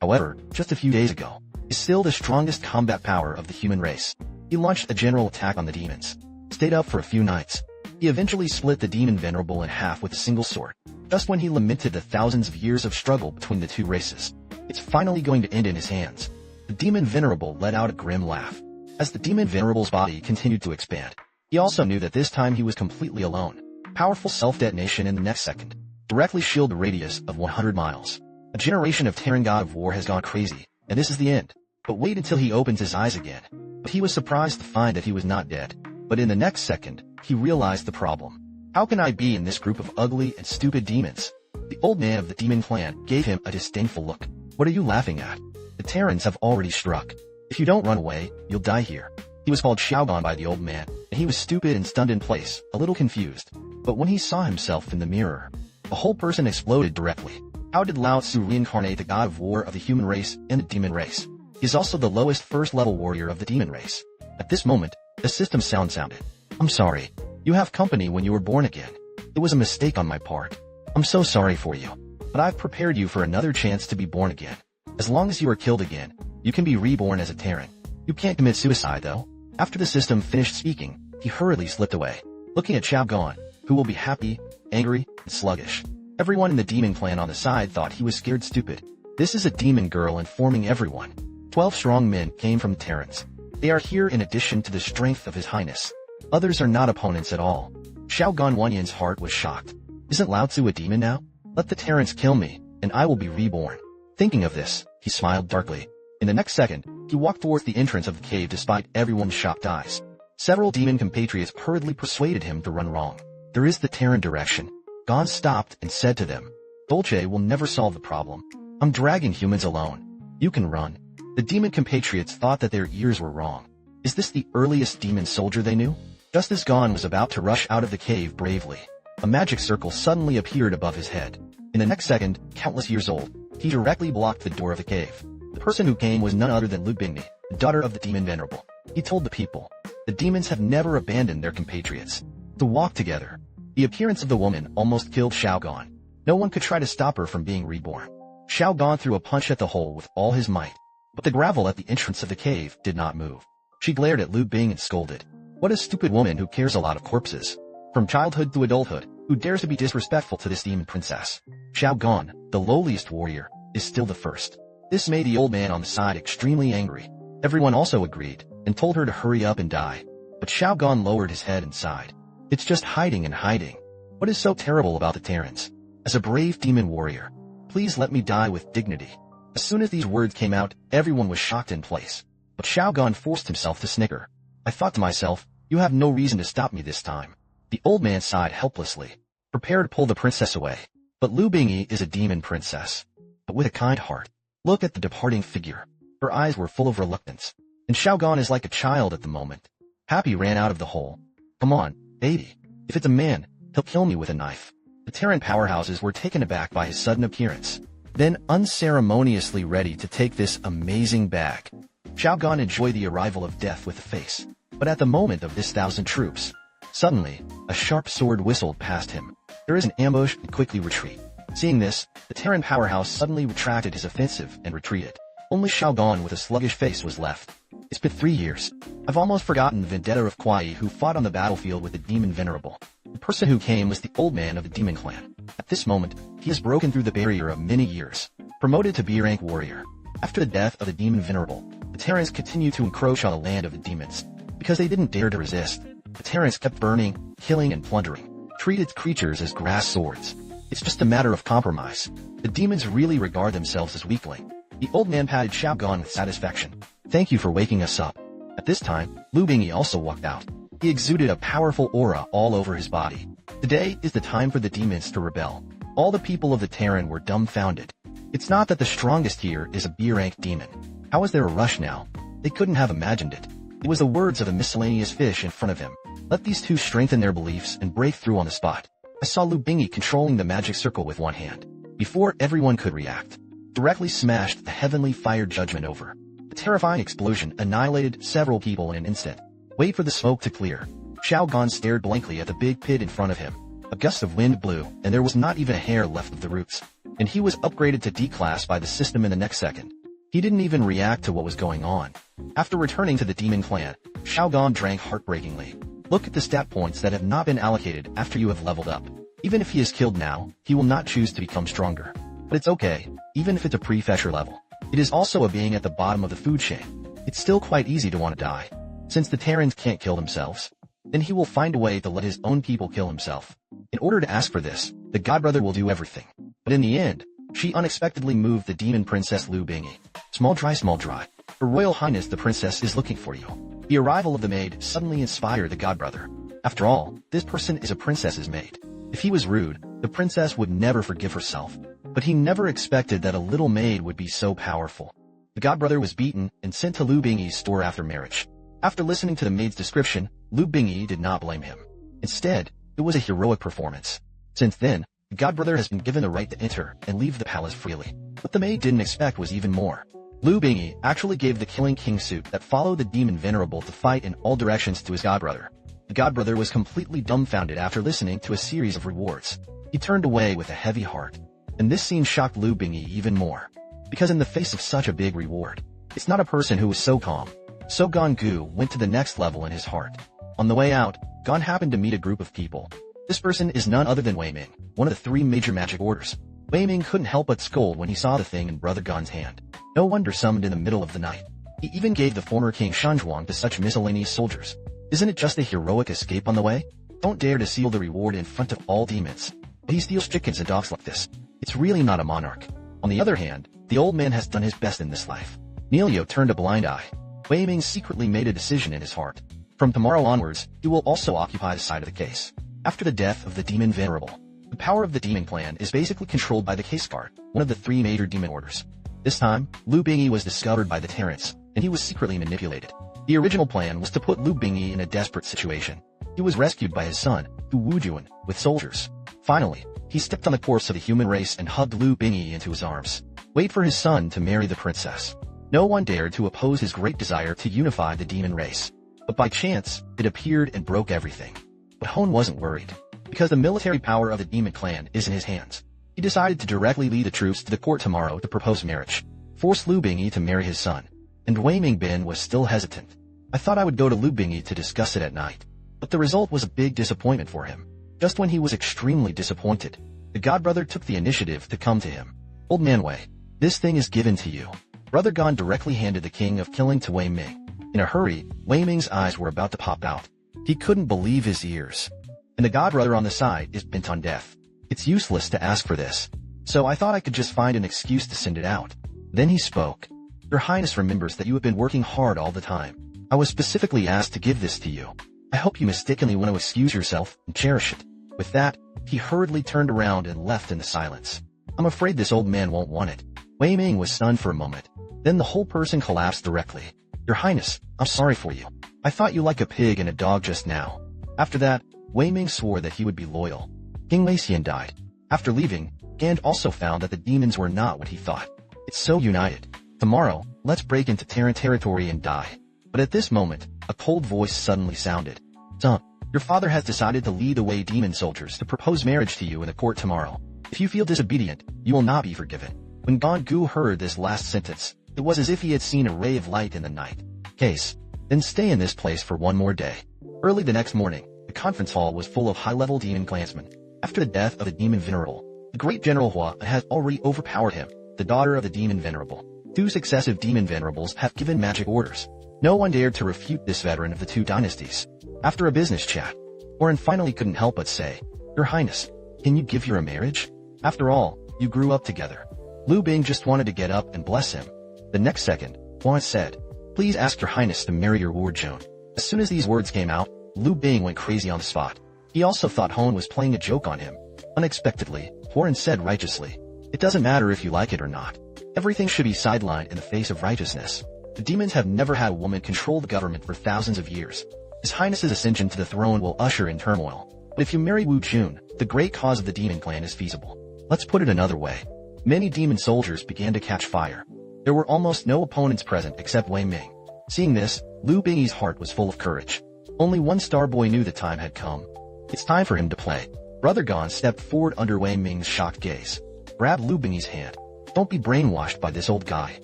however, just a few days ago, is still the strongest combat power of the human race. He launched a general attack on the demons. Stayed up for a few nights. He eventually split the demon venerable in half with a single sword, just when he lamented the thousands of years of struggle between the two races. It's finally going to end in his hands. The demon venerable let out a grim laugh. As the demon venerable's body continued to expand, he also knew that this time he was completely alone. Powerful self-detonation in the next second. Directly shield a radius of 100 miles. A generation of Terran god of war has gone crazy, and this is the end. But wait until he opens his eyes again. But he was surprised to find that he was not dead. But in the next second, he realized the problem. How can I be in this group of ugly and stupid demons? The old man of the demon clan gave him a disdainful look. What are you laughing at? The Terrans have already struck. If you don't run away, you'll die here. He was called Xiaogan by the old man, and he was stupid and stunned in place, a little confused. But when he saw himself in the mirror, the whole person exploded directly. How did Lao Tzu reincarnate the god of war of the human race and the demon race? He is also the lowest first-level warrior of the demon race. At this moment, the system sounded. I'm sorry. You have company when you were born again. It was a mistake on my part. I'm so sorry for you. But I've prepared you for another chance to be born again. As long as you are killed again, you can be reborn as a Terran. You can't commit suicide though. After the system finished speaking, he hurriedly slipped away, looking at Xiaogan, who will be happy, angry, and sluggish. Everyone in the demon clan on the side thought he was scared stupid. This is a demon girl informing everyone. 12 strong men came from Terrans. They are here in addition to the strength of His Highness. Others are not opponents at all. Xiaogan Wanyan's heart was shocked. Isn't Lao Tzu a demon now? Let the Terrans kill me, and I will be reborn. Thinking of this, he smiled darkly. In the next second, he walked towards the entrance of the cave despite everyone's shocked eyes. Several demon compatriots hurriedly persuaded him to run wrong. There is the Terran direction. Gon stopped and said to them, Dolce will never solve the problem. I'm dragging humans alone. You can run. The demon compatriots thought that their ears were wrong. Is this the earliest demon soldier they knew? Just as Gon was about to rush out of the cave bravely, a magic circle suddenly appeared above his head. In the next second, countless years old, he directly blocked the door of the cave. The person who came was none other than Lu Bingni, the daughter of the demon venerable. He told the people, the demons have never abandoned their compatriots. To walk together. The appearance of the woman almost killed Xiaogan. No one could try to stop her from being reborn. Xiaogan threw a punch at the hole with all his might. But the gravel at the entrance of the cave did not move. She glared at Lu Bing and scolded. What a stupid woman who cares a lot of corpses. From childhood to adulthood, who dares to be disrespectful to this demon princess? Xiaogan, the lowliest warrior, is still the first. This made the old man on the side extremely angry. Everyone also agreed, and told her to hurry up and die. But Xiaogan lowered his head and sighed. It's just hiding and hiding. What is so terrible about the Terrans? As a brave demon warrior, please let me die with dignity. As soon as these words came out, everyone was shocked in place. But Xiaogan forced himself to snicker. I thought to myself, you have no reason to stop me this time. The old man sighed helplessly, prepared to pull the princess away. But Lu Bingyi is a demon princess. But with a kind heart. Look at the departing figure. Her eyes were full of reluctance. And Xiaogan is like a child at the moment. Happy ran out of the hole. Come on, baby. If it's a man, he'll kill me with a knife. The Terran powerhouses were taken aback by his sudden appearance. Then unceremoniously ready to take this amazing bag. Xiaogan enjoyed the arrival of death with a face. But at the moment of this 1,000 troops, suddenly, a sharp sword whistled past him. There is an ambush and quickly retreat. Seeing this, the Terran powerhouse suddenly retracted his offensive and retreated. Only Xiaogan with a sluggish face was left. It's been 3 years. I've almost forgotten the vendetta of Kuai who fought on the battlefield with the demon venerable. The person who came was the old man of the demon clan. At this moment, he has broken through the barrier of many years. Promoted to B-rank warrior. After the death of the demon venerable, the Terrans continued to encroach on the land of the demons. Because they didn't dare to resist, the Terrans kept burning, killing, and plundering. Treated creatures as grass swords. It's just a matter of compromise. The demons really regard themselves as weakling. The old man patted Xiaogan with satisfaction. Thank you for waking us up. At this time, Lu Bingyi also walked out. He exuded a powerful aura all over his body. Today is the time for the demons to rebel. All the people of the Terran were dumbfounded. It's not that the strongest here is a B-rank demon. How is there a rush now? They couldn't have imagined it. It was the words of a miscellaneous fish in front of him. Let these two strengthen their beliefs and break through on the spot. I saw Lu Bingyi controlling the magic circle with one hand. Before everyone could react, directly smashed the heavenly fire judgment over. The terrifying explosion annihilated several people in an instant. Wait for the smoke to clear. Xiaogan stared blankly at the big pit in front of him. A gust of wind blew, and there was not even a hair left of the roots. and he was upgraded to D-class by the system in the next second. He didn't even react to what was going on. After returning to the demon clan, Xiaogan drank heartbreakingly. Look at the stat points that have not been allocated after you have leveled up. Even if he is killed now, he will not choose to become stronger. But it's okay, even if it's a prefetcher level. It is also a being at the bottom of the food chain. It's still quite easy to want to die. Since the Terrans can't kill themselves, then he will find a way to let his own people kill himself. In order to ask for this, the godbrother will do everything. But in the end, she unexpectedly moved the demon princess Lu Bingy. Small dry. Her Royal Highness the princess is looking for you. The arrival of the maid suddenly inspired the godbrother. After all, this person is a princess's maid. If he was rude, the princess would never forgive herself. But he never expected that a little maid would be so powerful. The godbrother was beaten and sent to Lu Bingy's store after marriage. After listening to the maid's description, Lu Bingy did not blame him. Instead, it was a heroic performance. Since then, the godbrother has been given the right to enter and leave the palace freely. What the maid didn't expect was even more. Lu Bingy actually gave the Killing King suit that followed the demon Venerable to fight in all directions to his godbrother. The godbrother was completely dumbfounded after listening to a series of rewards. He turned away with a heavy heart. And this scene shocked Lu Bingy even more. Because in the face of such a big reward, it's not a person who was so calm. So Gon Gu went to the next level in his heart. On the way out, Gon happened to meet a group of people. This person is none other than Wei Ming, one of the 3 major magic orders. Wei Ming couldn't help but scold when he saw the thing in Brother Gon's hand. No wonder summoned in the middle of the night. He even gave the former King Shanzhuang to such miscellaneous soldiers. Isn't it just a heroic escape on the way? Don't dare to seal the reward in front of all demons. But he steals chickens and dogs like this. It's really not a monarch. On the other hand, the old man has done his best in this life. Neilio turned a blind eye. Wei Ming secretly made a decision in his heart. From tomorrow onwards, he will also occupy the side of the case. After the death of the demon Venerable, the power of the demon clan is basically controlled by the Case Guard, one of the 3 major demon orders. This time, Lu Bingy was discovered by the Terrans, and he was secretly manipulated. The original plan was to put Lu Bingy in a desperate situation. He was rescued by his son, Wu Wujuan, with soldiers. Finally, he stepped on the course of the human race and hugged Lu Bingy into his arms. Wait for his son to marry the princess. No one dared to oppose his great desire to unify the demon race. But by chance, it appeared and broke everything. But Hone wasn't worried. Because the military power of the demon clan is in his hands. He decided to directly lead the troops to the court tomorrow to propose marriage. Force Lu Bingy to marry his son. And Wei Mingbin was still hesitant. I thought I would go to Lu Bingy to discuss it at night. But the result was a big disappointment for him. Just when he was extremely disappointed, the godbrother took the initiative to come to him. Old man Wei, this thing is given to you. Brother Gon directly handed the king of killing to Wei Ming. In a hurry, Wei Ming's eyes were about to pop out. He couldn't believe his ears. And the godbrother on the side is bent on death. It's useless to ask for this. So I thought I could just find an excuse to send it out. Then he spoke. Your Highness remembers that you have been working hard all the time. I was specifically asked to give this to you. I hope you mistakenly want to excuse yourself and cherish it. With that, he hurriedly turned around and left in the silence. I'm afraid this old man won't want it. Wei Ming was stunned for a moment. Then the whole person collapsed directly. Your Highness, I'm sorry for you. I thought you like a pig and a dog just now. After that, Wei Ming swore that he would be loyal. King Wei Xian died. After leaving, Gand also found that the demons were not what he thought. It's so united. Tomorrow, let's break into Terran territory and die. But at this moment, a cold voice suddenly sounded. Son, your father has decided to lead away demon soldiers to propose marriage to you in the court tomorrow. If you feel disobedient, you will not be forgiven. When Gon Gu heard this last sentence, it was as if he had seen a ray of light in the night. Case, then stay in this place for one more day. Early the next morning, the conference hall was full of high-level demon clansmen. After the death of the demon Venerable, the great General Hua has already overpowered him, the daughter of the demon Venerable. 2 successive demon Venerables have given magic orders. No one dared to refute this veteran of the 2 dynasties. After a business chat, Warren finally couldn't help but say, Your Highness, can you give her a marriage? After all, you grew up together. Lu Bing just wanted to get up and bless him. The next second, Huan said, Please ask your Highness to marry your ward Joan. As soon as these words came out, Lu Bing went crazy on the spot. He also thought Hone was playing a joke on him. Unexpectedly, Warren said righteously, It doesn't matter if you like it or not. Everything should be sidelined in the face of righteousness. The demons have never had a woman control the government for thousands of years. His Highness's ascension to the throne will usher in turmoil. But if you marry Wu Chun, the great cause of the demon clan is feasible. Let's put it another way. Many demon soldiers began to catch fire. There were almost no opponents present except Wei Ming. Seeing this, Lu Bingyi's heart was full of courage. Only one star boy knew the time had come. It's time for him to play. Brother Gon stepped forward under Wei Ming's shocked gaze. grabbed Lu Bingyi's hand. Don't be brainwashed by this old guy.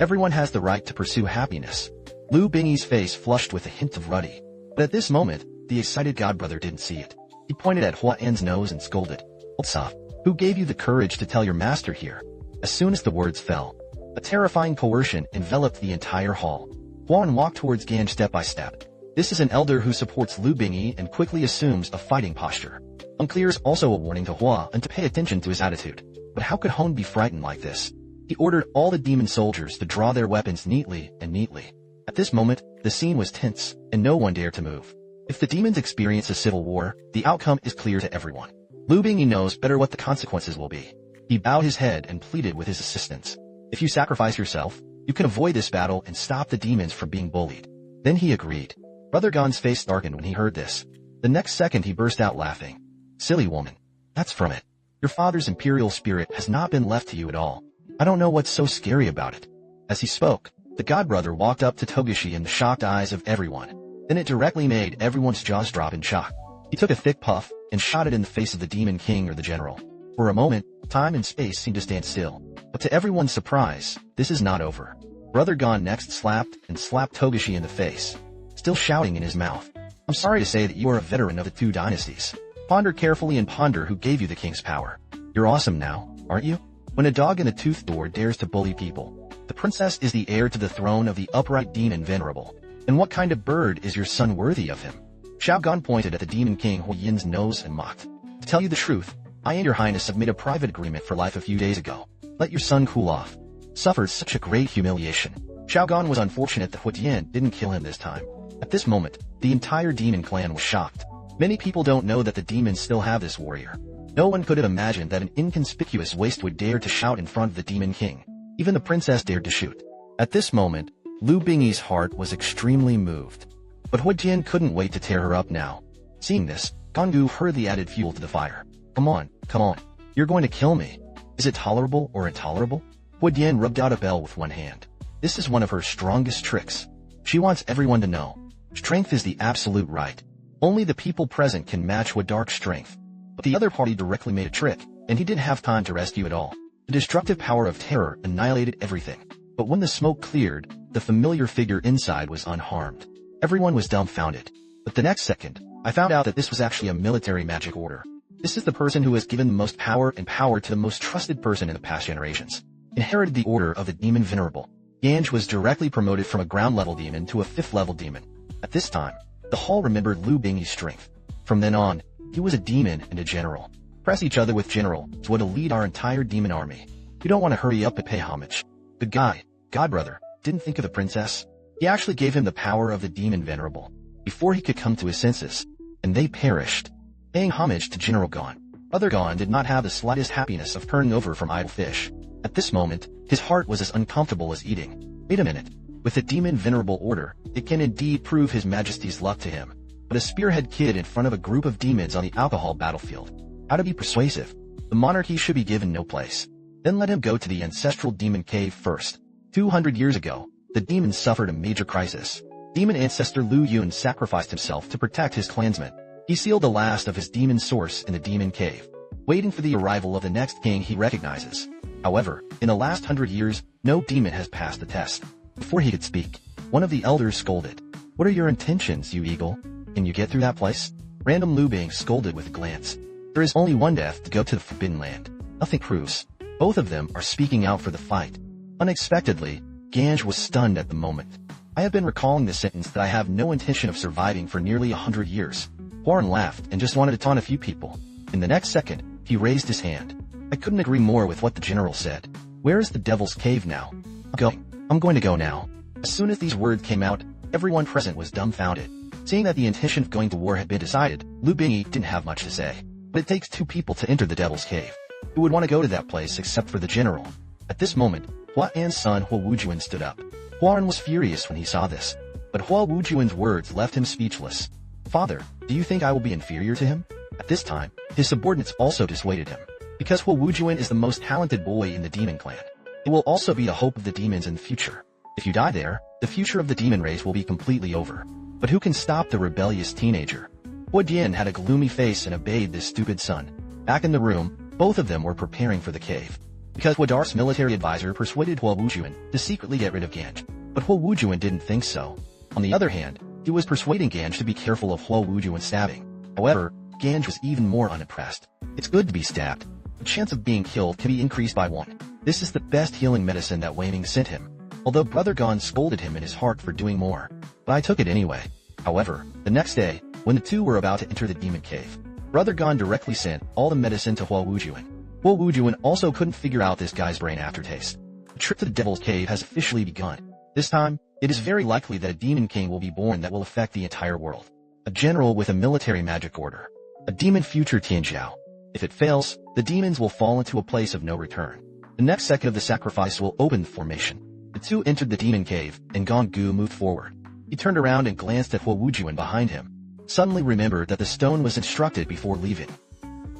Everyone has the right to pursue happiness. Lu Bingyi's face flushed with a hint of ruddy. But at this moment, the excited godbrother didn't see it. He pointed at Hua An's nose and scolded. "Old who gave you the courage to tell your master here?" As soon as the words fell, a terrifying coercion enveloped the entire hall. Hua An walked towards Ganj step by step. This is an elder who supports Lu Bingyi and quickly assumes a fighting posture. Unclear is also a warning to Hua An to pay attention to his attitude. But how could Hon be frightened like this? He ordered all the demon soldiers to draw their weapons neatly. At this moment, the scene was tense, and no one dared to move. If the demons experience a civil war, the outcome is clear to everyone. Lu Bingyi knows better what the consequences will be. He bowed his head and pleaded with his assistants. "If you sacrifice yourself, you can avoid this battle and stop the demons from being bullied." Then he agreed. Brother Gon's face darkened when he heard this. The next second he burst out laughing. "Silly woman. That's from it. Your father's imperial spirit has not been left to you at all. I don't know what's so scary about it." As he spoke, the godbrother walked up to Togashi in the shocked eyes of everyone. Then it directly made everyone's jaws drop in shock. He took a thick puff and shot it in the face of the demon king or the general. For a moment, time and space seemed to stand still. But to everyone's surprise, this is not over. Brother Gon next slapped Togashi in the face, still shouting in his mouth. "I'm sorry to say that you are a veteran of the two dynasties. Ponder carefully and ponder who gave you the king's power. You're awesome now, aren't you? When a dog in a toothed door dares to bully people, the princess is the heir to the throne of the upright demon venerable. And what kind of bird is your son worthy of him?" Xiao Gan pointed at the demon king Hu Yin's nose and mocked. "To tell you the truth, I and your highness have made a private agreement for life a few days ago. Let your son cool off. Suffered such a great humiliation." Xiao Gan was unfortunate that Hu Yan didn't kill him this time. At this moment, the entire demon clan was shocked. Many people don't know that the demons still have this warrior. No one could have imagined that an inconspicuous waste would dare to shout in front of the demon king. Even the princess dared to shoot. At this moment, Lu Bingyi's heart was extremely moved. But Hu Jian couldn't wait to tear her up now. Seeing this, Gonggu hurriedly added fuel to the fire. Come on. You're going to kill me. Is it tolerable or intolerable?" Hu Jian rubbed out a bell with one hand. This is one of her strongest tricks. She wants everyone to know. Strength is the absolute right. Only the people present can match Hu Dark's strength. But the other party directly made a trick, and he didn't have time to rescue at all. The destructive power of terror annihilated everything. But when the smoke cleared, the familiar figure inside was unharmed. Everyone was dumbfounded. But the next second, I found out that this was actually a military magic order. This is the person who has given the most power to the most trusted person in the past generations. Inherited the order of the demon venerable. Ganj was directly promoted from a ground-level demon to a 5th-level demon. At this time, the hall remembered Lu Bingyi's strength. From then on, he was a demon and a general. Press each other with general is what will lead our entire demon army. You don't want to hurry up and pay homage. The guy, godbrother, didn't think of the princess. He actually gave him the power of the demon venerable before he could come to his senses, and they perished. Paying homage to General Gon, Brother Gon did not have the slightest happiness of turning over from idle fish. At this moment, his heart was as uncomfortable as eating. Wait a minute. With the demon venerable order, it can indeed prove his majesty's luck to him. But a spearhead kid in front of a group of demons on the alcohol battlefield. How to be persuasive? The monarchy should be given no place. Then let him go to the ancestral demon cave first. 200 years ago, the demons suffered a major crisis. Demon ancestor Lu Yun sacrificed himself to protect his clansmen. He sealed the last of his demon source in the demon cave, waiting for the arrival of the next king he recognizes. However, in the last 100 years, no demon has passed the test. Before he could speak, one of the elders scolded. What are your intentions, you eagle? Can you get through that place? Random Lu Bing scolded with a glance. There is only one death to go to the Forbidden Land. Nothing proves. Both of them are speaking out for the fight. Unexpectedly, Ganj was stunned at the moment. I have been recalling the sentence that I have no intention of surviving for nearly 100 years. Warren laughed and just wanted to taunt a few people. In the next second, he raised his hand. I couldn't agree more with what the general said. Where is the devil's cave now? I'm going to go now. As soon as these words came out, everyone present was dumbfounded. Seeing that the intention of going to war had been decided, Lu Bingyi didn't have much to say. But it takes 2 people to enter the devil's cave. Who would want to go to that place except for the general? At this moment, Hua An's son Hua Wujuan stood up. Hua An was furious when he saw this. But Hua Wujuan's words left him speechless. Father, do you think I will be inferior to him? At this time, his subordinates also dissuaded him. Because Hua Wujuan is the most talented boy in the demon clan. It will also be the hope of the demons in the future. If you die there, the future of the demon race will be completely over. But who can stop the rebellious teenager? Hua Dian had a gloomy face and obeyed this stupid son. Back in the room, both of them were preparing for the cave. because Wadar's military advisor persuaded Hua Wujuan to secretly get rid of Ganj. But Hua Wujuan didn't think so. On the other hand, he was persuading Ganj to be careful of Hua Wujuan's stabbing. However, Ganj was even more unimpressed. It's good to be stabbed. The chance of being killed can be increased by 1. This is the best healing medicine that Wei Ming sent him. Although Brother Gon scolded him in his heart for doing more. But I took it anyway. However, the next day, when the two were about to enter the demon cave, Brother Gon directly sent all the medicine to Hua Wujuan. Hua Wujuan also couldn't figure out this guy's brain aftertaste. The trip to the Devil's Cave has officially begun. This time, it is very likely that a demon king will be born that will affect the entire world. A general with a military magic order. A demon future Tianjiao. If it fails, the demons will fall into a place of no return. The next second of the sacrifice will open the formation. The two entered the demon cave, and Gong Gu moved forward. He turned around and glanced at Hua Wujuan behind him. Suddenly remembered that the stone was instructed before leaving.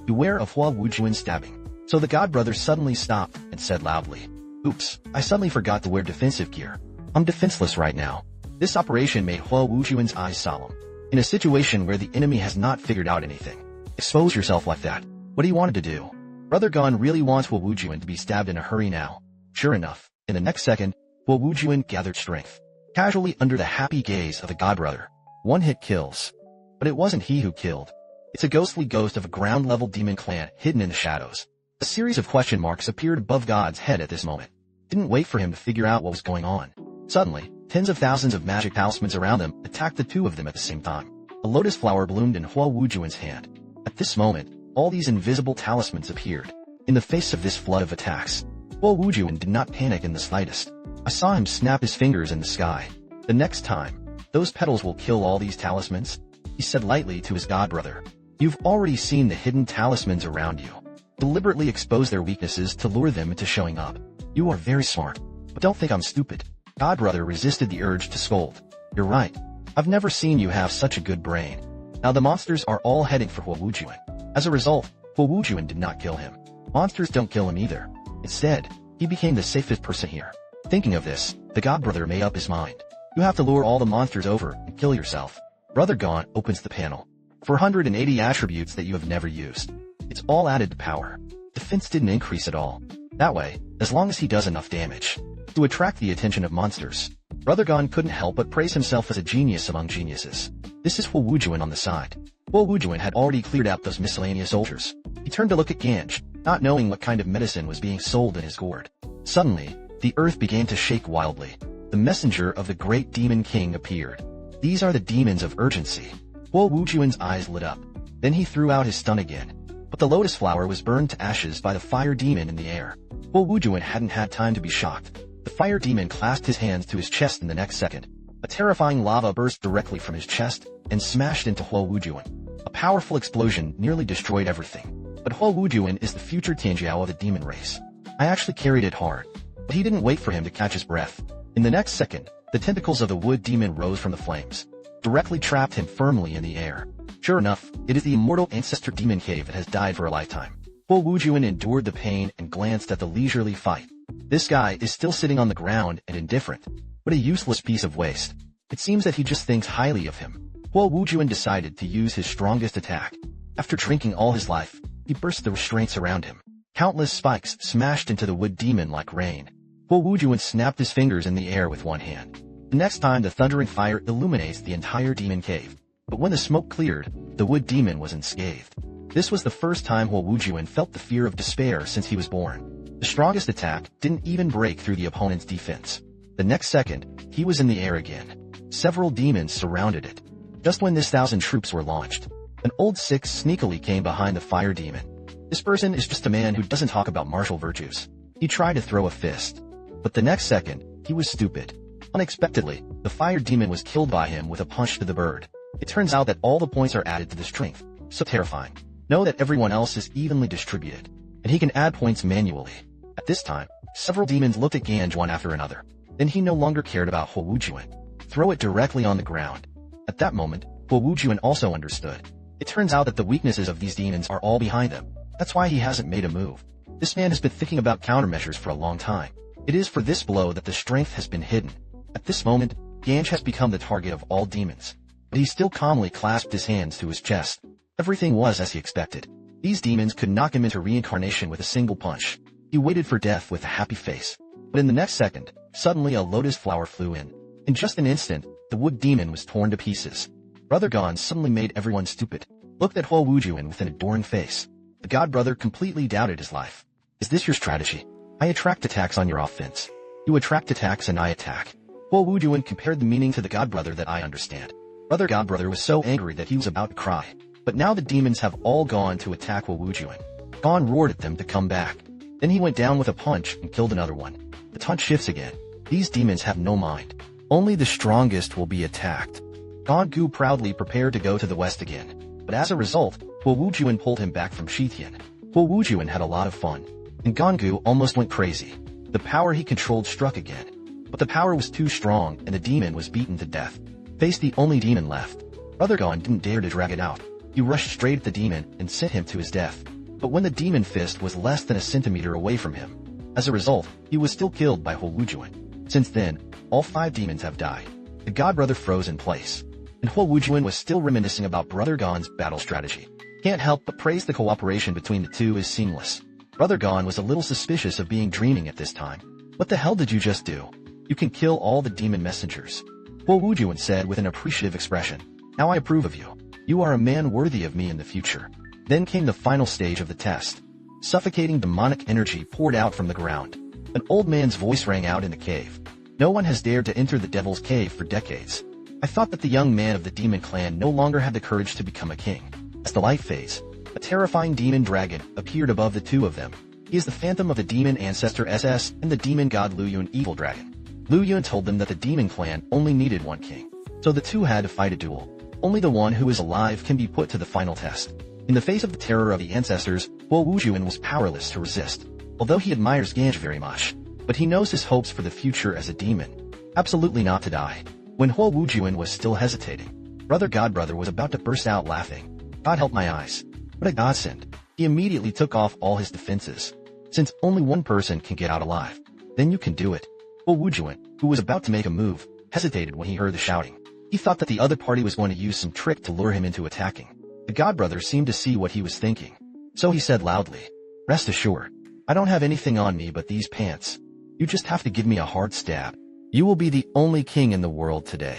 Beware of Hua Wujuan's stabbing. So the god brother suddenly stopped and said loudly, "Oops, I suddenly forgot to wear defensive gear. I'm defenseless right now." This operation made Hua Wujuan's eyes solemn. In a situation where the enemy has not figured out anything, expose yourself like that. What he wanted to do. Brother Gon really wants Hua Wujuan to be stabbed in a hurry now. Sure enough, in the next second, Hua Wujuan gathered strength. Casually under the happy gaze of the godbrother. One hit kills. But it wasn't he who killed. It's a ghostly ghost of a ground-level demon clan hidden in the shadows. A series of question marks appeared above God's head at this moment. Didn't wait for him to figure out what was going on. Suddenly, tens of thousands of magic talismans around them attacked the two of them at the same time. A lotus flower bloomed in Hua Wujuan's hand. At this moment, all these invisible talismans appeared. In the face of this flood of attacks, Hua Wujuan did not panic in the slightest. I saw him snap his fingers in the sky. The next time, those petals will kill all these talismans, he said lightly to his godbrother. You've already seen the hidden talismans around you. Deliberately expose their weaknesses to lure them into showing up. You are very smart, but don't think I'm stupid. Godbrother resisted the urge to scold. You're right. I've never seen you have such a good brain. Now the monsters are all heading for Hua Wujuan. As a result, Hua Wujuan did not kill him. Monsters don't kill him either. Instead, he became the safest person here. Thinking of this, the godbrother made up his mind. You have to lure all the monsters over and kill yourself. Brother Gon opens the panel. 480 attributes that you have never used. It's all added to power. Defense didn't increase at all. That way, as long as he does enough damage to attract the attention of monsters, Brother Gon couldn't help but praise himself as a genius among geniuses. This is Hua Wujuan on the side. Hua Wujuan had already cleared out those miscellaneous soldiers. He turned to look at Ganj, not knowing what kind of medicine was being sold in his gourd. Suddenly, the earth began to shake wildly. The messenger of the great demon king appeared. These are the demons of urgency. Hua Wujuan's eyes lit up. Then he threw out his stun again. But the lotus flower was burned to ashes by the fire demon in the air. Hua Wujuan hadn't had time to be shocked. The fire demon clasped his hands to his chest in the next second. A terrifying lava burst directly from his chest and smashed into Hua Wujuan. A powerful explosion nearly destroyed everything. But Hua Wujuan is the future Tianjiao of the demon race. I actually carried it hard. But he didn't wait for him to catch his breath. In the next second, the tentacles of the wood demon rose from the flames. Directly trapped him firmly in the air. Sure enough, it is the immortal ancestor demon cave that has died for a lifetime. Hua Wujuan endured the pain and glanced at the leisurely fight. This guy is still sitting on the ground and indifferent. What a useless piece of waste. It seems that he just thinks highly of him. Hua Wujuan decided to use his strongest attack. After drinking all his life, he burst the restraints around him. Countless spikes smashed into the wood demon like rain. Hua Wujuan snapped his fingers in the air with one hand. The next time the thundering fire illuminates the entire demon cave. But when the smoke cleared, the wood demon was unscathed. This was the first time Hua Wujuan felt the fear of despair since he was born. The strongest attack didn't even break through the opponent's defense. The next second, he was in the air again. Several demons surrounded it. Just when this 1,000 troops were launched, an old six sneakily came behind the fire demon. This person is just a man who doesn't talk about martial virtues. He tried to throw a fist. But the next second, he was stupid. Unexpectedly, the fire demon was killed by him with a punch to the bird. It turns out that all the points are added to the strength. So terrifying. Know that everyone else is evenly distributed. And he can add points manually. At this time, several demons looked at Ganj one after another. Then he no longer cared about Hua Wujuan. Throw it directly on the ground. At that moment, Hua Wujuan also understood. It turns out that the weaknesses of these demons are all behind him. That's why he hasn't made a move. This man has been thinking about countermeasures for a long time. It is for this blow that the strength has been hidden. At this moment, Ganj has become the target of all demons. But he still calmly clasped his hands to his chest. Everything was as he expected. These demons could knock him into reincarnation with a single punch. He waited for death with a happy face. But in the next second, suddenly a lotus flower flew in. In just an instant, the wood demon was torn to pieces. Brother Gon suddenly made everyone stupid. Looked at Huo Wujuan with an adoring face. The god brother completely doubted his life. Is this your strategy? I attract attacks on your offense. You attract attacks and I attack. Huo Wujuan compared the meaning to the god brother that I understand. Brother god brother was so angry that he was about to cry. But now the demons have all gone to attack Huo Wujuan. Gon roared at them to come back. Then he went down with a punch and killed another one. The taunt shifts again. These demons have no mind. Only the strongest will be attacked. Gon Gu proudly prepared to go to the west again. But as a result, Huo Wujuan pulled him back from Shitian. Huo Wujuan had a lot of fun. And Gon Gu almost went crazy. The power he controlled struck again. But the power was too strong and the demon was beaten to death. Faced the only demon left. Brother Gon didn't dare to drag it out. He rushed straight at the demon and sent him to his death. But when the demon fist was less than a centimeter away from him, as a result, he was still killed by Huo Wujuan. Since then, all 5 demons have died. The god brother froze in place. And Huo Wujuan was still reminiscing about Brother Gon's battle strategy. Can't help but praise the cooperation between the two is seamless. Brother Gon was a little suspicious of being dreaming at this time. What the hell did you just do? You can kill all the demon messengers. Huo Wujuan said with an appreciative expression. Now I approve of you. You are a man worthy of me in the future. Then came the final stage of the test. Suffocating demonic energy poured out from the ground. An old man's voice rang out in the cave. No one has dared to enter the devil's cave for decades. I thought that the young man of the demon clan no longer had the courage to become a king. As the light fades, a terrifying demon dragon appeared above the two of them. He is the phantom of the demon ancestor SS and the demon god Lu Yun evil dragon. Lu Yun told them that the demon clan only needed one king. So the two had to fight a duel. Only the one who is alive can be put to the final test. In the face of the terror of the ancestors, Huo Wujuan was powerless to resist. Although he admires Ganj very much, but he knows his hopes for the future as a demon. Absolutely not to die. When Huo Wujuan was still hesitating, Brother Godbrother was about to burst out laughing. God help my eyes. What a godsend. He immediately took off all his defenses. Since only one person can get out alive, then you can do it. Huo Wujuan, who was about to make a move, hesitated when he heard the shouting. He thought that the other party was going to use some trick to lure him into attacking. The godbrother seemed to see what he was thinking. So he said loudly, "Rest assured, I don't have anything on me but these pants. You just have to give me a hard stab. You will be the only king in the world today."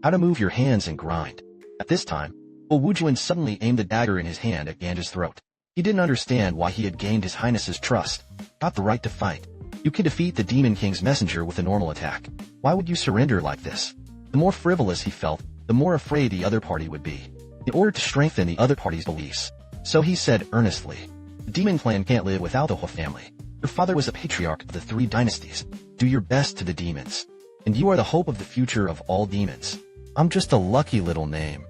How to move your hands and grind. At this time, Huo Wujuan suddenly aimed the dagger in his hand at Ganja's throat. He didn't understand why he had gained His Highness's trust, got the right to fight. You can defeat the Demon King's messenger with a normal attack. Why would you surrender like this? The more frivolous he felt, the more afraid the other party would be. In order to strengthen the other party's beliefs. So he said earnestly, "The demon clan can't live without the Huo family. Your father was a patriarch of the 3 dynasties. Do your best to the demons. And you are the hope of the future of all demons. I'm just a lucky little name.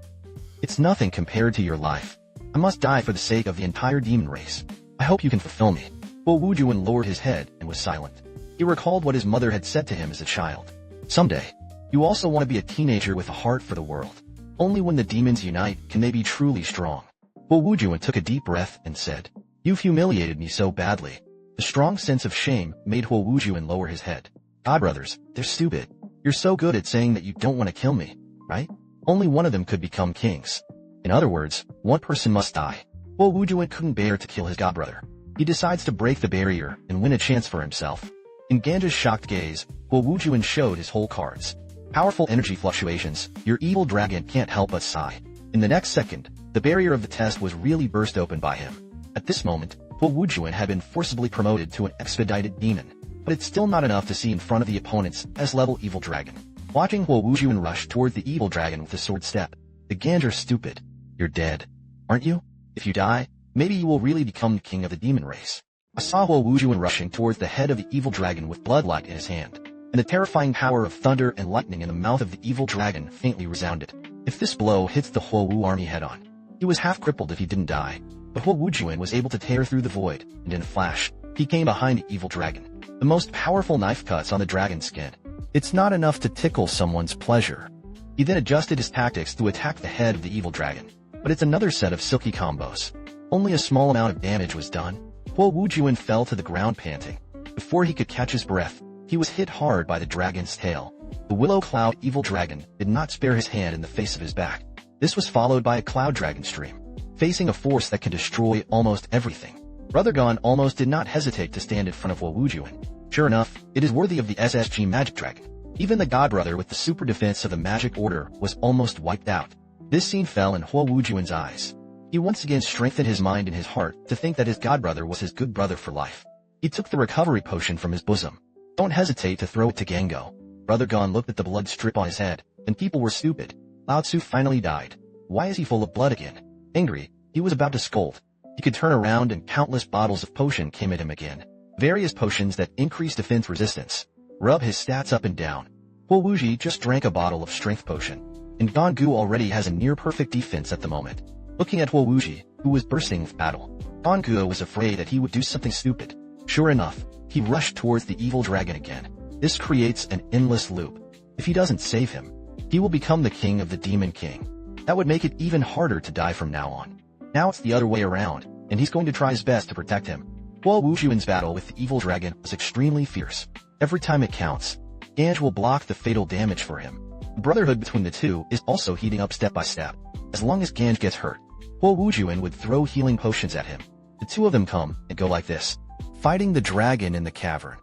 It's nothing compared to your life. I must die for the sake of the entire demon race. I hope you can fulfill me." Huo Wujuan lowered his head and was silent. He recalled what his mother had said to him as a child. Someday, you also want to be a teenager with a heart for the world. Only when the demons unite can they be truly strong. Huo Wujuan took a deep breath and said, "You've humiliated me so badly." The strong sense of shame made Huo Wujuan lower his head. "Godbrothers, they're stupid. You're so good at saying that you don't want to kill me, right? Only one of them could become kings. In other words, one person must die." Huo Wujuan couldn't bear to kill his godbrother. He decides to break the barrier and win a chance for himself. In Ganja's shocked gaze, Huo Wujuan showed his whole cards. Powerful energy fluctuations, your evil dragon can't help but sigh. In the next second, the barrier of the test was really burst open by him. At this moment, Huo Wujuan had been forcibly promoted to an expedited demon, but it's still not enough to see in front of the opponent's S-level evil dragon. Watching Huo Wujuan rush toward the evil dragon with a sword step, the Ganj are stupid. You're dead, aren't you? If you die, maybe you will really become the king of the demon race. I saw Huo Wujuan rushing towards the head of the evil dragon with bloodlight in his hand, and the terrifying power of thunder and lightning in the mouth of the evil dragon faintly resounded. If this blow hits the Huo Wu army head-on, he was half crippled if he didn't die. But Huo Wujuan was able to tear through the void, and in a flash, he came behind the evil dragon. The most powerful knife cuts on the dragon's skin. It's not enough to tickle someone's pleasure. He then adjusted his tactics to attack the head of the evil dragon. But it's another set of silky combos. Only a small amount of damage was done. Huo Wujuan fell to the ground panting. Before he could catch his breath, he was hit hard by the dragon's tail. The Willow Cloud evil dragon did not spare his hand in the face of his back. This was followed by a cloud dragon stream. facing a force that can destroy almost everything. Brother Gon almost did not hesitate to stand in front of Huo Wujuan. Sure enough, it is worthy of the SSG Magic Dragon. Even the godbrother with the super defense of the Magic Order was almost wiped out. This scene fell in Huo Wujuan's eyes. He once again strengthened his mind and his heart to think that his godbrother was his good brother for life. He took the recovery potion from his bosom. Don't hesitate to throw it to Gango. Brother Gon looked at the blood strip on his head, and people were stupid. Lao Tzu finally died. Why is he full of blood again? Angry, he was about to scold. He could turn around and countless bottles of potion came at him again. Various potions that increase defense resistance. Rub his stats up and down. Huo Wuji just drank a bottle of strength potion, and Gangu already has a near-perfect defense at the moment. Looking at Huo Wuji, who was bursting with battle, Gangu was afraid that he would do something stupid. Sure enough, he rushed towards the evil dragon again. This creates an endless loop. If he doesn't save him, he will become the king of the Demon King. That would make it even harder to die from now on. Now it's the other way around, and he's going to try his best to protect him. Huo Wujuan's battle with the evil dragon was extremely fierce. Every time it counts, Ganj will block the fatal damage for him. The brotherhood between the two is also heating up step by step. As long as Ganj gets hurt, Huo Wujuan would throw healing potions at him. The two of them come and go like this, fighting the dragon in the cavern.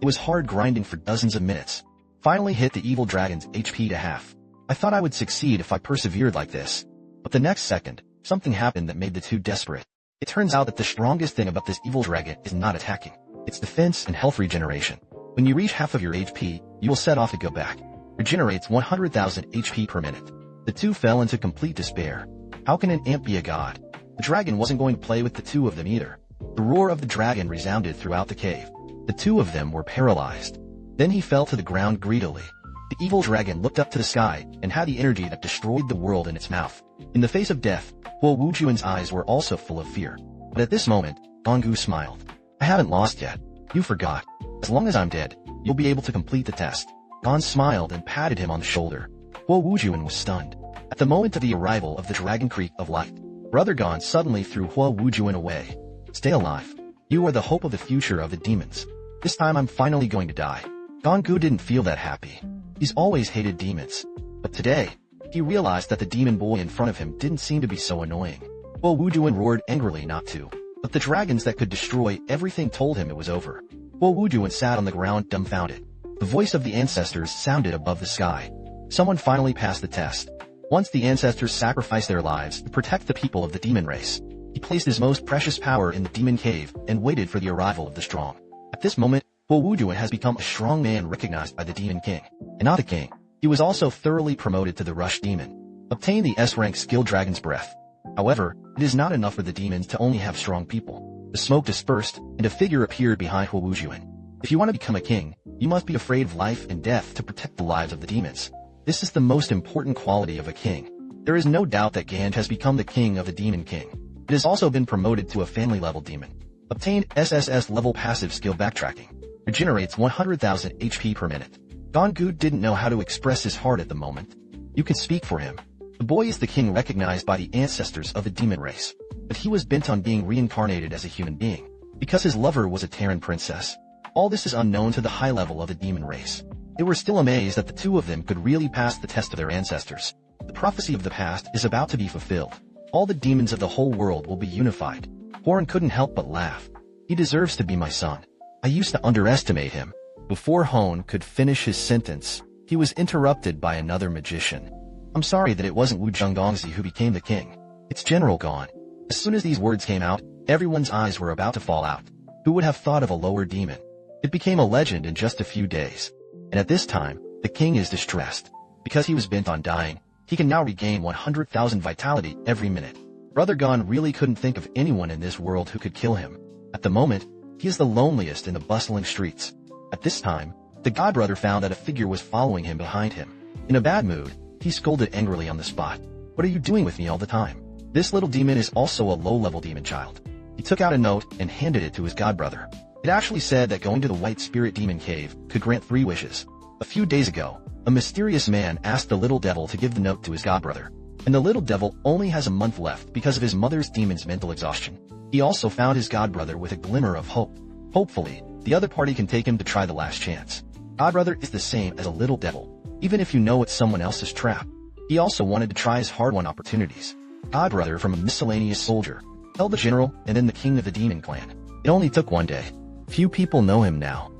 It was hard grinding for dozens of minutes. Finally hit the evil dragon's HP to half. I thought I would succeed if I persevered like this. But the next second, something happened that made the two desperate. It turns out that the strongest thing about this evil dragon is not attacking. It's defense and health regeneration. When you reach half of your HP, you will set off to go back. Regenerates 100,000 HP per minute. The two fell into complete despair. How can an ant be a god? The dragon wasn't going to play with the two of them either. The roar of the dragon resounded throughout the cave. The two of them were paralyzed. Then he fell to the ground greedily. The evil dragon looked up to the sky and had the energy that destroyed the world in its mouth. In the face of death, Huo Wujuan's eyes were also full of fear. But at this moment, Gangu smiled. I haven't lost yet. You forgot. As long as I'm dead, you'll be able to complete the test. Gon smiled and patted him on the shoulder. Huo Wujuan was stunned. At the moment of the arrival of the Dragon Creek of Light, Brother Gon suddenly threw Huo Wujuan away. Stay alive. You are the hope of the future of the demons. This time I'm finally going to die. Gangu didn't feel that happy. He's always hated demons. But today, he realized that the demon boy in front of him didn't seem to be so annoying. Huo Wujuan roared angrily not to. But the dragons that could destroy everything told him it was over. Huo Wujuan sat on the ground dumbfounded. The voice of the ancestors sounded above the sky. Someone finally passed the test. Once the ancestors sacrificed their lives to protect the people of the demon race, he placed his most precious power in the demon cave and waited for the arrival of the strong. At this moment, Huo Wujuan has become a strong man recognized by the Demon King. And not the king. He was also thoroughly promoted to the Rush Demon. Obtain the S-rank skill Dragon's Breath. However, it is not enough for the demons to only have strong people. The smoke dispersed, and a figure appeared behind Huo Wujuan. If you want to become a king, you must be afraid of life and death to protect the lives of the demons. This is the most important quality of a king. There is no doubt that Ganj has become the king of the Demon King. It has also been promoted to a family-level demon. Obtained SSS-level passive skill Backtracking. Regenerates 100,000 HP per minute. Gangu didn't know how to express his heart at the moment. You can speak for him. The boy is the king recognized by the ancestors of the demon race. But he was bent on being reincarnated as a human being, because his lover was a Terran princess. All this is unknown to the high level of the demon race. They were still amazed that the two of them could really pass the test of their ancestors. The prophecy of the past is about to be fulfilled. All the demons of the whole world will be unified. Horan couldn't help but laugh. He deserves to be my son. I used to underestimate him. Before Hone could finish his sentence, he was interrupted by another magician. I'm sorry that it wasn't Wu Zhengongzi who became the king. It's General Gon. As soon as these words came out, everyone's eyes were about to fall out. Who would have thought of a lower demon? It became a legend in just a few days. And at this time, the king is distressed. Because he was bent on dying, he can now regain 100,000 vitality every minute. Brother Gon really couldn't think of anyone in this world who could kill him. At the moment, he is the loneliest in the bustling streets. At this time, the godbrother found that a figure was following him behind him. In a bad mood, he scolded angrily on the spot. What are you doing with me all the time? This little demon is also a low-level demon child. He took out a note and handed it to his godbrother. It actually said that going to the White Spirit Demon Cave could grant 3 wishes. A few days ago, a mysterious man asked the little devil to give the note to his godbrother. And the little devil only has a month left because of his mother's demon's mental exhaustion. He also found his godbrother with a glimmer of hope. Hopefully, the other party can take him to try the last chance. Godbrother is the same as a little devil, even if you know it's someone else's trap. He also wanted to try his hard-won opportunities. godbrother from a miscellaneous soldier, held the general and then the king of the demon clan. It only took one day. Few people know him now.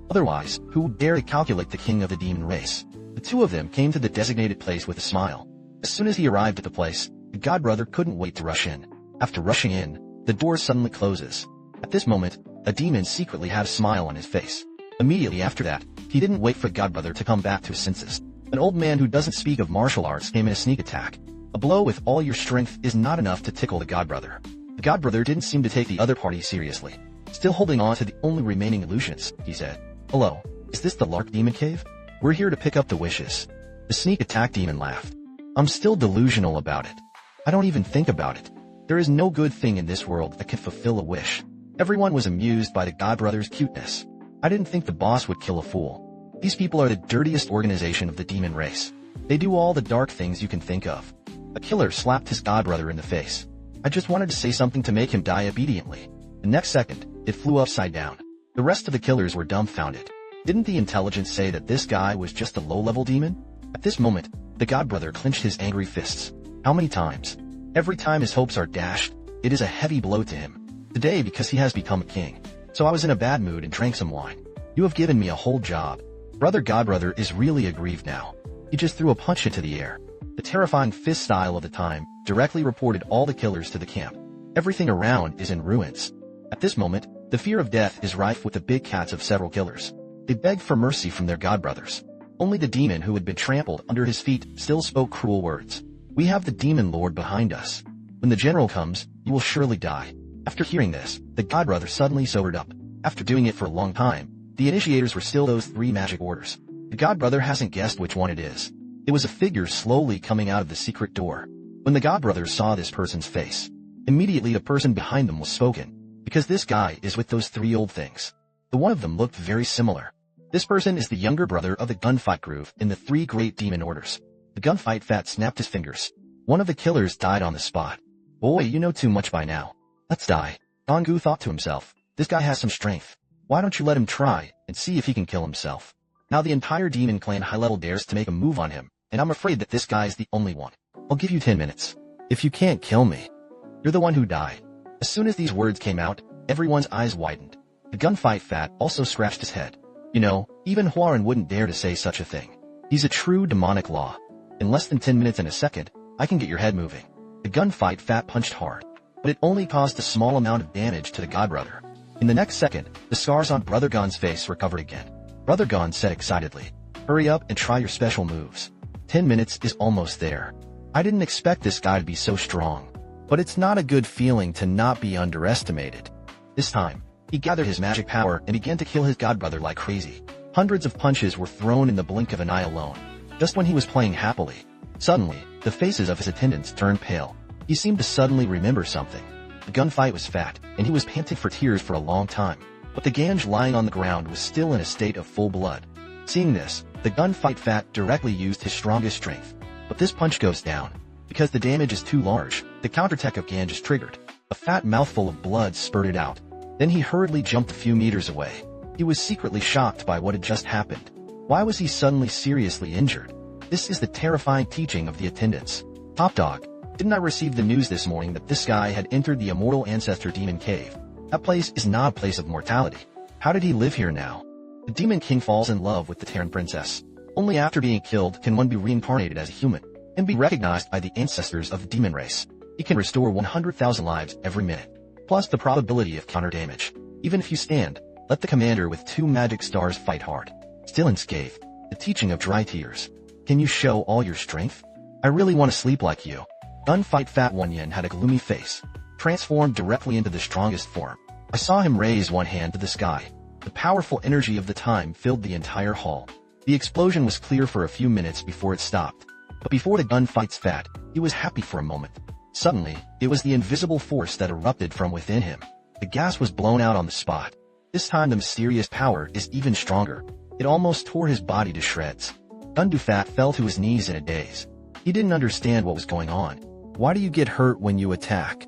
Otherwise, who would dare to calculate the king of the demon race? The two of them came to the designated place with a smile. As soon as he arrived at the place, the godbrother couldn't wait to rush in. After rushing in, the door suddenly closes. At this moment, a demon secretly had a smile on his face. Immediately after that, he didn't wait for godbrother to come back to his senses. An old man who doesn't speak of martial arts came in a sneak attack. A blow with all your strength is not enough to tickle the godbrother. The godbrother didn't seem to take the other party seriously. Still holding on to the only remaining illusions, he said, "Hello, is this the Lark Demon Cave? We're here to pick up the wishes." The sneak attack demon laughed. "I'm still delusional about it. I don't even think about it. There is no good thing in this world that can fulfill a wish." Everyone was amused by the godbrother's cuteness. "I didn't think the boss would kill a fool. These people are the dirtiest organization of the demon race. They do all the dark things you can think of." A killer slapped his godbrother in the face. "I just wanted to say something to make him die obediently." The next second, it flew upside down. The rest of the killers were dumbfounded. Didn't the intelligence say that this guy was just a low-level demon? At this moment, the godbrother clenched his angry fists. How many times? Every time his hopes are dashed, it is a heavy blow to him. Today, because he has become a king. So I was in a bad mood and drank some wine. You have given me a whole job. Brother godbrother is really aggrieved now. He just threw a punch into the air. The terrifying fist style of the time directly reported all the killers to the camp. Everything around is in ruins. At this moment, the fear of death is rife with the big cats of several killers. They begged for mercy from their godbrothers. Only the demon who had been trampled under his feet still spoke cruel words. "We have the demon lord behind us. When the general comes, you will surely die." After hearing this, the godbrother suddenly sobered up. After doing it for a long time, the initiators were still those three magic orders. The godbrother hasn't guessed which one it is. It was a figure slowly coming out of the secret door. When the godbrother saw this person's face, immediately the person behind them was spoken. Because this guy is with those three old things. The one of them looked very similar. This person is the younger brother of the gunfight groove in the three great demon orders. The gunfight fat snapped his fingers. One of the killers died on the spot. "Boy, you know too much by now. Let's die." Dongu thought to himself, "This guy has some strength. Why don't you let him try and see if he can kill himself?" Now the entire demon clan high level dares to make a move on him, and I'm afraid that this guy is the only one. "I'll give you 10 minutes. If you can't kill me, you're the one who died." As soon as these words came out, everyone's eyes widened. The gunfight fat also scratched his head. You know, even Huaren wouldn't dare to say such a thing. He's a true demonic law. In less than 10 minutes and a second, I can get your head moving. The gunfight fat punched hard, but it only caused a small amount of damage to the godbrother. In the next second, the scars on Brother Gon's face recovered again. Brother Gon said excitedly, "Hurry up and try your special moves. 10 minutes is almost there." I didn't expect this guy to be so strong. But it's not a good feeling to not be underestimated. This time, he gathered his magic power and began to kill his godbrother like crazy. Hundreds of punches were thrown in the blink of an eye alone. Just when he was playing happily, suddenly, the faces of his attendants turned pale. He seemed to suddenly remember something. The gunfight was fat, and he was panting for tears for a long time. But the Ganj lying on the ground was still in a state of full blood. Seeing this, the gunfight fat directly used his strongest strength. But this punch goes down. Because the damage is too large, the counterattack of Ganj is triggered. A fat mouthful of blood spurted out. Then he hurriedly jumped a few meters away. He was secretly shocked by what had just happened. Why was he suddenly seriously injured? This is the terrifying teaching of the attendants. Top Dog, didn't I receive the news this morning that this guy had entered the immortal ancestor demon cave? That place is not a place of mortality. How did he live here now? The demon king falls in love with the Terran princess. Only after being killed can one be reincarnated as a human and be recognized by the ancestors of the demon race. He can restore 100,000 lives every minute, plus the probability of counter damage. Even if you stand, let the commander with 2 magic stars fight hard. Still unscathed, the teaching of dry tears. Can you show all your strength? I really want to sleep like you. Gunfight Fat One Yin had a gloomy face, transformed directly into the strongest form. I saw him raise one hand to the sky. The powerful energy of the time filled the entire hall. The explosion was clear for a few minutes before it stopped. But before the gunfight's fat, he was happy for a moment. Suddenly, it was the invisible force that erupted from within him. The gas was blown out on the spot. This time the mysterious power is even stronger. It almost tore his body to shreds. Gundufat fell to his knees in a daze. He didn't understand what was going on. Why do you get hurt when you attack?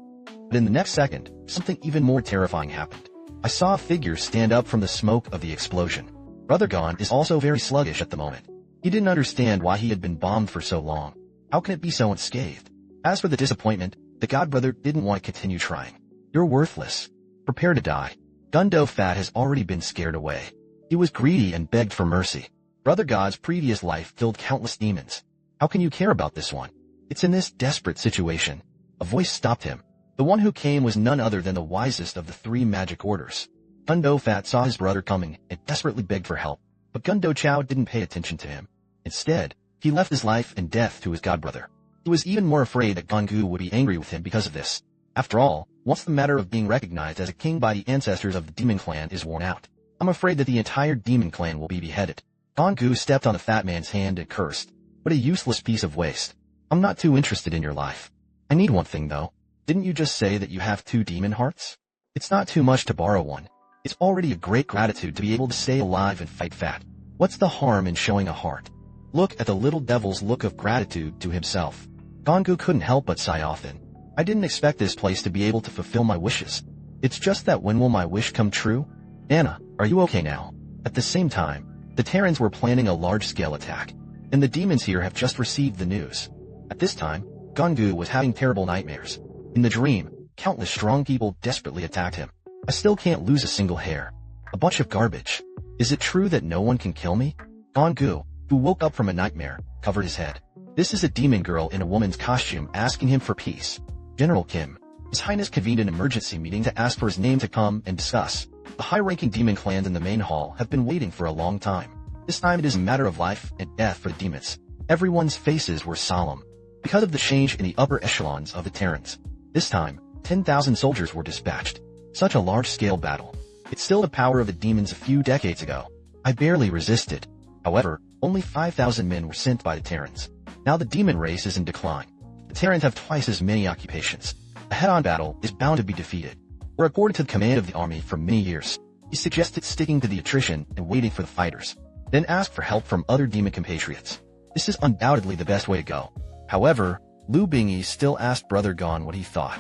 But in the next second, something even more terrifying happened. I saw a figure stand up from the smoke of the explosion. Brother Gon is also very sluggish at the moment. He didn't understand why he had been bombed for so long. How can it be so unscathed? As for the disappointment, the godbrother didn't want to continue trying. You're worthless. Prepare to die. Gundo Fat has already been scared away. He was greedy and begged for mercy. Brother God's previous life killed countless demons. How can you care about this one? It's in this desperate situation. A voice stopped him. The one who came was none other than the wisest of the 3 magic orders. Gundo Fat saw his brother coming and desperately begged for help, but Gundo Chao didn't pay attention to him. Instead, he left his life and death to his godbrother. He was even more afraid that Gongu would be angry with him because of this. After all, once the matter of being recognized as a king by the ancestors of the demon clan is worn out, I'm afraid that the entire demon clan will be beheaded. Gongu stepped on the fat man's hand and cursed. What a useless piece of waste. I'm not too interested in your life. I need one thing though. Didn't you just say that you have 2 demon hearts? It's not too much to borrow one. It's already a great gratitude to be able to stay alive and fight fat. What's the harm in showing a heart? Look at the little devil's look of gratitude to himself. Gongu couldn't help but sigh often. I didn't expect this place to be able to fulfill my wishes. It's just that when will my wish come true? Anna, are you okay now? At the same time, the Terrans were planning a large-scale attack, and the demons here have just received the news. At this time, Gongu was having terrible nightmares. In the dream, countless strong people desperately attacked him. I still can't lose a single hair. A bunch of garbage. Is it true that no one can kill me? Gongu, who woke up from a nightmare, covered his head. This is a demon girl in a woman's costume asking him for peace. General Kim, His Highness convened an emergency meeting to ask for his name to come and discuss. The high-ranking demon clans in the main hall have been waiting for a long time. This time it is a matter of life and death for the demons. Everyone's faces were solemn because of the change in the upper echelons of the Terrans. This time, 10,000 soldiers were dispatched. Such a large-scale battle. It's still the power of the demons a few decades ago. I barely resisted. However, only 5,000 men were sent by the Terrans. Now the demon race is in decline. The Terrans have twice as many occupations. A head-on battle is bound to be defeated. We're according to the command of the army for many years. He suggested sticking to the attrition and waiting for the fighters. Then ask for help from other demon compatriots. This is undoubtedly the best way to go. However, Lu Bingyi still asked Brother Gon what he thought.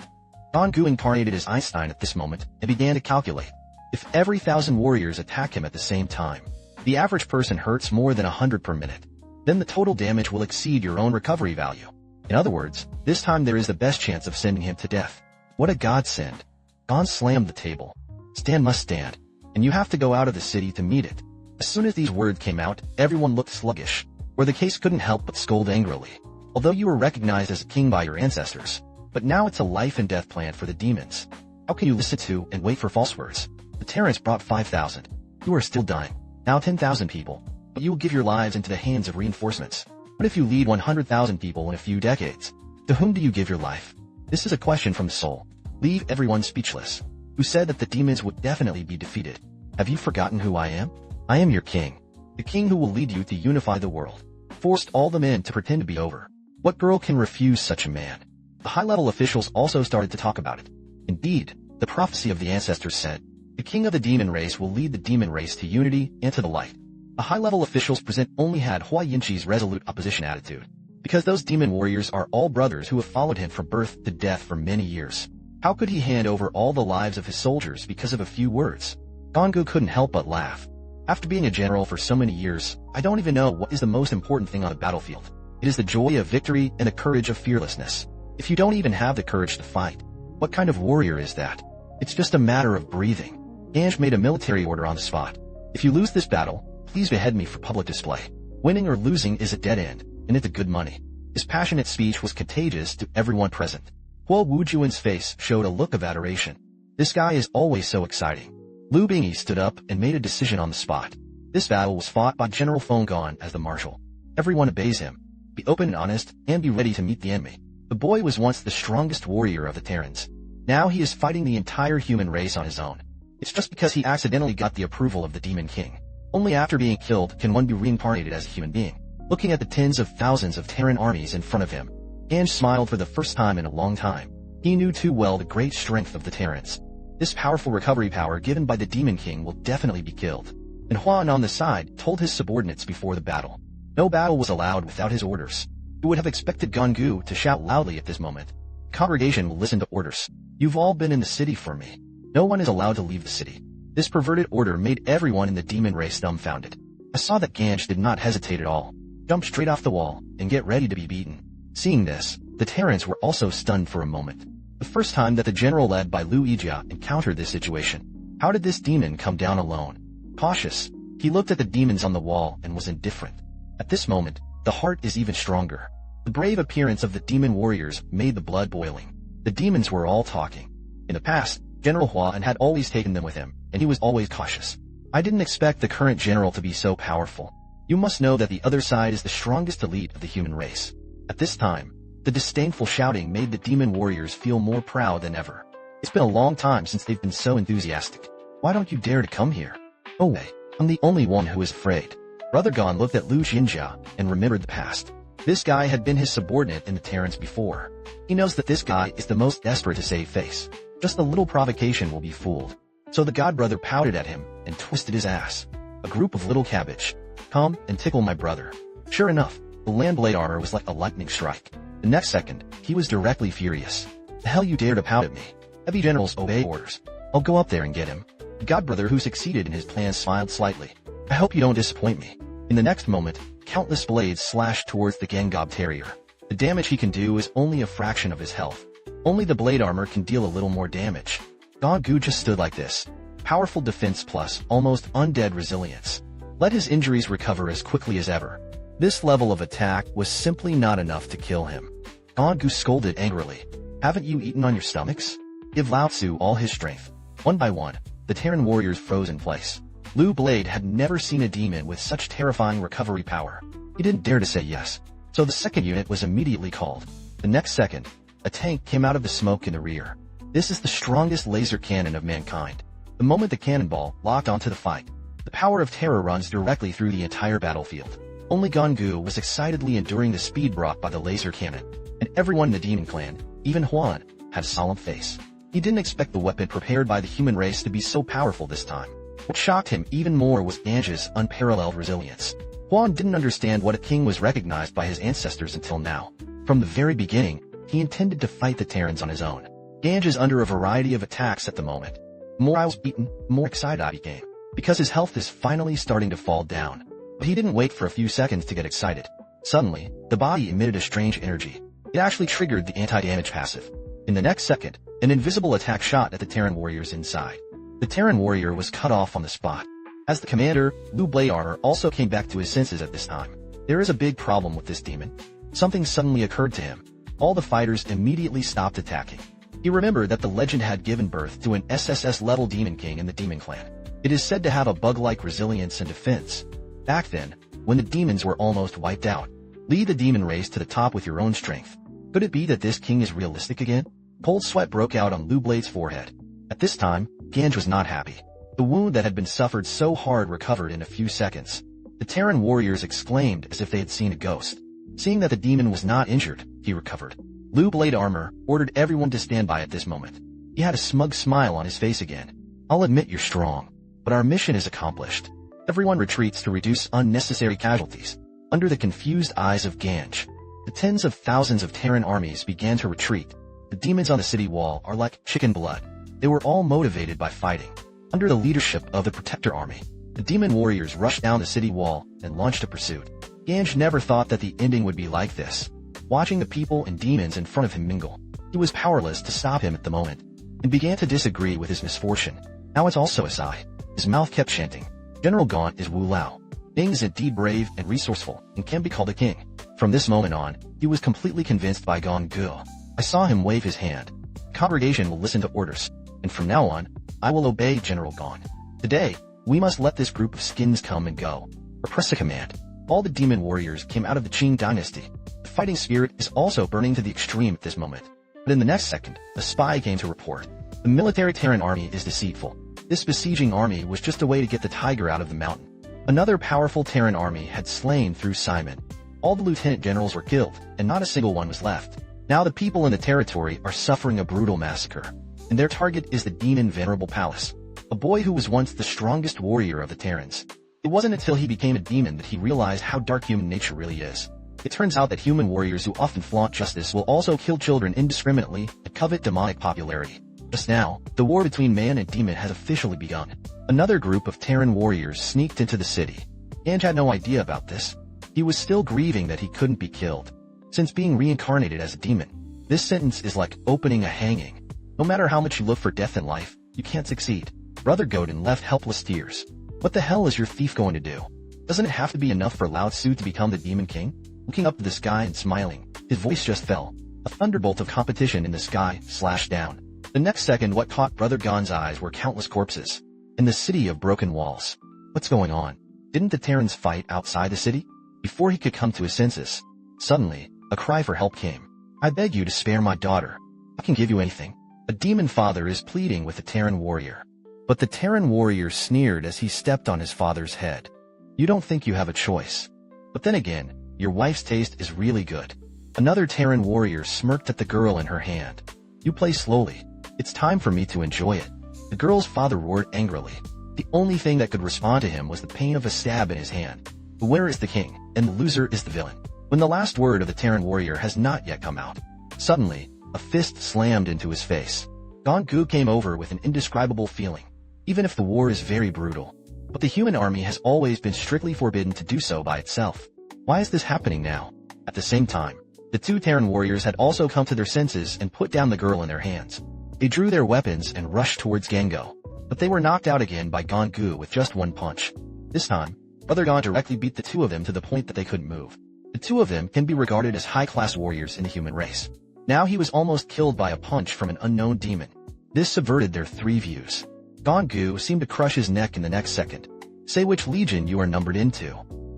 Gon Gu incarnated as Einstein at this moment and began to calculate. If every 1,000 warriors attack him at the same time, the average person hurts more than 100 per minute. Then the total damage will exceed your own recovery value. In other words, this time there is the best chance of sending him to death. What a godsend. Gon slammed the table. Stand must stand, and you have to go out of the city to meet it. As soon as these words came out, everyone looked sluggish, or the case couldn't help but scold angrily. Although you were recognized as a king by your ancestors, but now it's a life and death plan for the demons. How can you listen to and wait for false words? The Terrans brought 5,000. You are still dying. Now 10,000 people, but you will give your lives into the hands of reinforcements. What if you lead 100,000 people in a few decades? To whom do you give your life? This is a question from the soul. Leave everyone speechless. Who said that the demons would definitely be defeated? Have you forgotten who I am? I am your king. The king who will lead you to unify the world. Forced all the men to pretend to be over. What girl can refuse such a man? The high-level officials also started to talk about it. Indeed, the prophecy of the ancestors said, the king of the demon race will lead the demon race to unity and to the light. The high-level officials present only had Hua Yinqi's resolute opposition attitude, because those demon warriors are all brothers who have followed him from birth to death for many years. How could he hand over all the lives of his soldiers because of a few words? Gongu couldn't help but laugh. After being a general for so many years, I don't even know what is the most important thing on the battlefield. It is the joy of victory and the courage of fearlessness. If you don't even have the courage to fight, what kind of warrior is that? It's just a matter of breathing. Ganj made a military order on the spot. If you lose this battle, please behead me for public display. Winning or losing is a dead end, and it's a good money. His passionate speech was contagious to everyone present. Hua Wujuan's face showed a look of adoration. This guy is always so exciting. Lu Bingyi stood up and made a decision on the spot. This battle was fought by General Feng Gon as the marshal. Everyone obeys him. Be open and honest, and be ready to meet the enemy. The boy was once the strongest warrior of the Terrans. Now he is fighting the entire human race on his own. It's just because he accidentally got the approval of the Demon King. Only after being killed can one be reincarnated as a human being. Looking at the tens of thousands of Terran armies in front of him, Ganj smiled for the first time in a long time. He knew too well the great strength of the Terrans. This powerful recovery power given by the Demon King will definitely be killed. And Huan on the side told his subordinates before the battle. No battle was allowed without his orders. You would have expected Gongu to shout loudly at this moment. The congregation will listen to orders. You've all been in the city for me. No one is allowed to leave the city. This perverted order made everyone in the demon race dumbfounded. I saw that Ganj did not hesitate at all. Jump straight off the wall and get ready to be beaten. Seeing this, The Terrans were also stunned for a moment. The first time that the general led by Lu Yijia encountered this situation. How did this demon come down alone? Cautious, he looked at the demons on the wall and was indifferent. At this moment, the heart is even stronger. The brave appearance of the demon warriors made the blood boiling. The demons were all talking. In the past, General Huan had always taken them with him, and he was always cautious. I didn't expect the current general to be so powerful. You must know that the other side is the strongest elite of the human race. At this time, the disdainful shouting made the demon warriors feel more proud than ever. It's been a long time since they've been so enthusiastic. Why don't you dare to come here? No way, I'm the only one who is afraid. Brother Gon looked at Lu Xinjia and remembered the past. This guy had been his subordinate in the Terrans before. He knows that this guy is the most desperate to save face. Just a little provocation will be fooled. So the godbrother pouted at him and twisted his ass. A group of little cabbage. Come and tickle my brother. Sure enough, the land blade armor was like a lightning strike. The next second, he was directly furious. The hell you dare to pout at me? Heavy generals obey orders. I'll go up there and get him. The godbrother who succeeded in his plan smiled slightly. I hope you don't disappoint me. In the next moment, countless blades slashed towards the Gengob terrier. The damage he can do is only a fraction of his health. Only the blade armor can deal a little more damage. Gongu just stood like this. Powerful defense plus almost undead resilience. Let his injuries recover as quickly as ever. This level of attack was simply not enough to kill him. Gongu scolded angrily. Haven't you eaten on your stomachs? Give Lao Tzu all his strength. One by one, the Terran warriors froze in place. Lu Blade had never seen a demon with such terrifying recovery power. He didn't dare to say yes, so the second unit was immediately called. The next second, a tank came out of the smoke in the rear. This is the strongest laser cannon of mankind. The moment the cannonball locked onto the fight, the power of terror runs directly through the entire battlefield. Only Gongu was excitedly enduring the speed brought by the laser cannon, and everyone in the demon clan, even Huan, had a solemn face. He didn't expect the weapon prepared by the human race to be so powerful this time. What shocked him even more was Gange's unparalleled resilience. Huan didn't understand what a king was recognized by his ancestors until now. From the very beginning, he intended to fight the Terrans on his own. Gange is under a variety of attacks at the moment. The more I was beaten, the more excited I became, because his health is finally starting to fall down. But he didn't wait for a few seconds to get excited. Suddenly, the body emitted a strange energy. It actually triggered the anti-damage passive. In the next second, an invisible attack shot at the Terran warriors inside. The Terran warrior was cut off on the spot. As the commander, Lu Blade Armor also came back to his senses at this time. There is a big problem with this demon. Something suddenly occurred to him. All the fighters immediately stopped attacking. He remembered that the legend had given birth to an SSS-level demon king in the demon clan. It is said to have a bug-like resilience and defense. Back then, when the demons were almost wiped out, lead the demon race to the top with your own strength. Could it be that this king is realistic again? Cold sweat broke out on Lu Blade's forehead. At this time, Gange was not happy. The wound that had been suffered so hard recovered in a few seconds. The Terran warriors exclaimed as if they had seen a ghost. Seeing that the demon was not injured, he recovered. Lu Blade Armor ordered everyone to stand by at this moment. He had a smug smile on his face again. I'll admit you're strong, but our mission is accomplished. Everyone retreats to reduce unnecessary casualties. Under the confused eyes of Gange, the tens of thousands of Terran armies began to retreat. The demons on the city wall are like chicken blood. They were all motivated by fighting. Under the leadership of the Protector Army, the demon warriors rushed down the city wall and launched a pursuit. Gange never thought that the ending would be like this. Watching the people and demons in front of him mingle, he was powerless to stop him at the moment, and began to disagree with his misfortune. Now it's also a sigh. His mouth kept chanting, General Gaunt is Wu Lao. Bing is indeed brave and resourceful, and can be called a king. From this moment on, he was completely convinced by Gong Gu. I saw him wave his hand. The congregation will listen to orders, and from now on, I will obey General Gong. Today, we must let this group of skins come and go. Repress a command. All the demon warriors came out of the Qing dynasty. The fighting spirit is also burning to the extreme at this moment. But in the next second, a spy came to report. The military Terran army is deceitful. This besieging army was just a way to get the tiger out of the mountain. Another powerful Terran army had slain through Simon. All the lieutenant generals were killed, and not a single one was left. Now the people in the territory are suffering a brutal massacre, and their target is the demon Venerable Palace, a boy who was once the strongest warrior of the Terrans. It wasn't until he became a demon that he realized how dark human nature really is. It turns out that human warriors who often flaunt justice will also kill children indiscriminately and covet demonic popularity. Just now, the war between man and demon has officially begun. Another group of Terran warriors sneaked into the city. Gange had no idea about this. He was still grieving that he couldn't be killed. Since being reincarnated as a demon, this sentence is like opening a hanging. No matter how much you look for death in life, you can't succeed. Brother Godin left helpless tears. What the hell is your thief going to do? Doesn't it have to be enough for Lao Tzu to become the Demon King? Looking up to the sky and smiling, his voice just fell. A thunderbolt of competition in the sky slashed down. The next second, what caught Brother Gon's eyes were countless corpses. In the city of broken walls. What's going on? Didn't the Terrans fight outside the city? Before he could come to his senses, suddenly, a cry for help came. I beg you to spare my daughter. I can give you anything. A demon father is pleading with the Terran warrior. But the Terran warrior sneered as he stepped on his father's head. You don't think you have a choice. But then again, your wife's taste is really good. Another Terran warrior smirked at the girl in her hand. You play slowly. It's time for me to enjoy it. The girl's father roared angrily. The only thing that could respond to him was the pain of a stab in his hand. The winner is the king, and the loser is the villain. When the last word of the Terran warrior has not yet come out, suddenly, a fist slammed into his face. Gongu came over with an indescribable feeling. Even if the war is very brutal, but the human army has always been strictly forbidden to do so by itself. Why is this happening now? At the same time, the two Terran warriors had also come to their senses and put down the girl in their hands. They drew their weapons and rushed towards Gengo, but they were knocked out again by Gongu with just one punch. This time, Brother Gon directly beat the two of them to the point that they couldn't move. The two of them can be regarded as high-class warriors in the human race. Now he was almost killed by a punch from an unknown demon. This subverted their three views. Gongu seemed to crush his neck in the next second. Say which legion you are numbered into.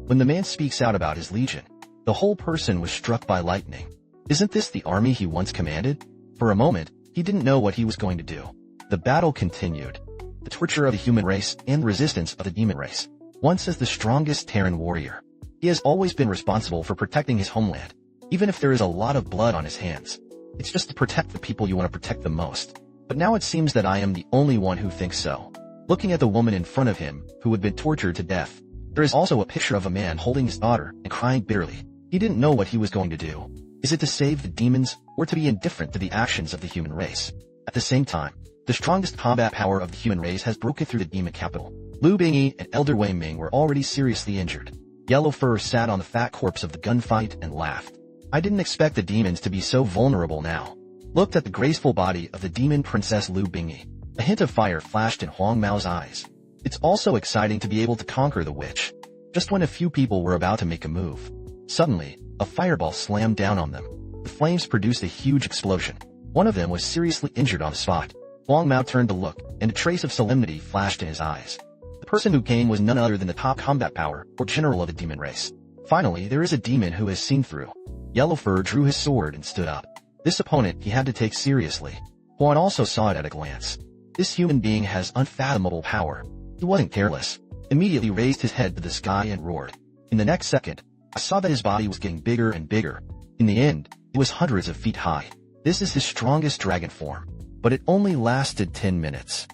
When the man speaks out about his legion, the whole person was struck by lightning. Isn't this the army he once commanded? For a moment, he didn't know what he was going to do. The battle continued. The torture of the human race and the resistance of the demon race. Once as the strongest Terran warrior, he has always been responsible for protecting his homeland, even if there is a lot of blood on his hands. It's just to protect the people you want to protect the most. But now it seems that I am the only one who thinks so. Looking at the woman in front of him, who had been tortured to death, there is also a picture of a man holding his daughter and crying bitterly. He didn't know what he was going to do. Is it to save the demons, or to be indifferent to the actions of the human race? At the same time, the strongest combat power of the human race has broken through the demon capital. Lu Bingyi and Elder Wei Ming were already seriously injured. Yellow Fur sat on the fat corpse of the gunfight and laughed. I didn't expect the demons to be so vulnerable now. Looked at the graceful body of the demon princess Lu Bingyi. A hint of fire flashed in Huang Mao's eyes. It's also exciting to be able to conquer the witch. Just when a few people were about to make a move, suddenly, a fireball slammed down on them. The flames produced a huge explosion. One of them was seriously injured on the spot. Huang Mao turned to look, and a trace of solemnity flashed in his eyes. The person who came was none other than the top combat power, or general of the demon race. Finally, there is a demon who has seen through. Yellow Fur drew his sword and stood up. This opponent he had to take seriously. Huan also saw it at a glance. This human being has unfathomable power. He wasn't careless. Immediately raised his head to the sky and roared. In the next second, I saw that his body was getting bigger and bigger. In the end, it was hundreds of feet high. This is his strongest dragon form. But it only lasted 10 minutes.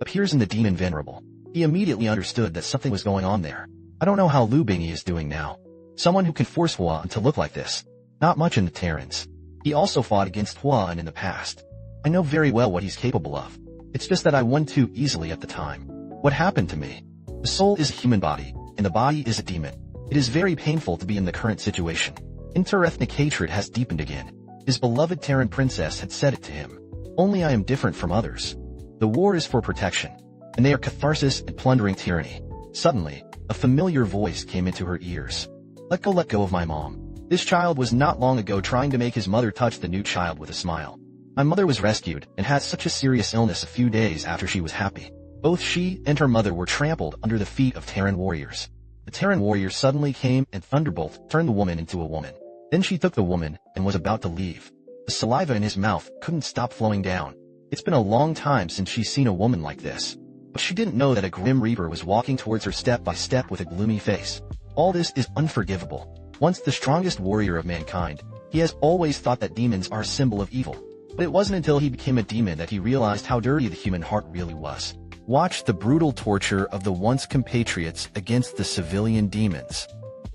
Appears in the demon venerable. He immediately understood that something was going on there. I don't know how Lu Bingyi is doing now. Someone who can force Huan to look like this. Not much in the Terrans. He also fought against Huan in the past. I know very well what he's capable of. It's just that I won too easily at the time. What happened to me? The soul is a human body, and the body is a demon. It is very painful to be in the current situation. Interethnic hatred has deepened again. His beloved Terran princess had said it to him. Only I am different from others. The war is for protection, and they are catharsis and plundering tyranny. Suddenly, a familiar voice came into her ears. Let go of my mom. This child was not long ago trying to make his mother touch the new child with a smile. My mother was rescued and had such a serious illness a few days after she was happy. Both she and her mother were trampled under the feet of Terran warriors. The Terran warrior suddenly came and Thunderbolt turned the woman into a woman. Then she took the woman and was about to leave. The saliva in his mouth couldn't stop flowing down. It's been a long time since she's seen a woman like this. But she didn't know that a grim reaper was walking towards her step by step with a gloomy face. All this is unforgivable. Once the strongest warrior of mankind, he has always thought that demons are a symbol of evil. But it wasn't until he became a demon that he realized how dirty the human heart really was. Watch the brutal torture of the once compatriots against the civilian demons.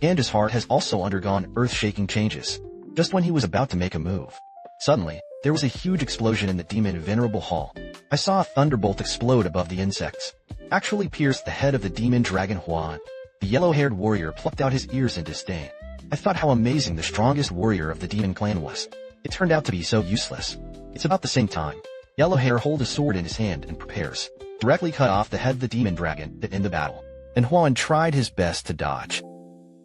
And his heart has also undergone earth-shaking changes. Just when he was about to make a move, suddenly, there was a huge explosion in the demon venerable hall. I saw a thunderbolt explode above the insects. actually pierced the head of the demon dragon Huan. The yellow-haired warrior plucked out his ears in disdain. I thought how amazing the strongest warrior of the demon clan was. It turned out to be so useless. It's about the same time. Yellowhair holds a sword in his hand and prepares. Directly cut off the head of the demon dragon that in the battle. And Huan tried his best to dodge.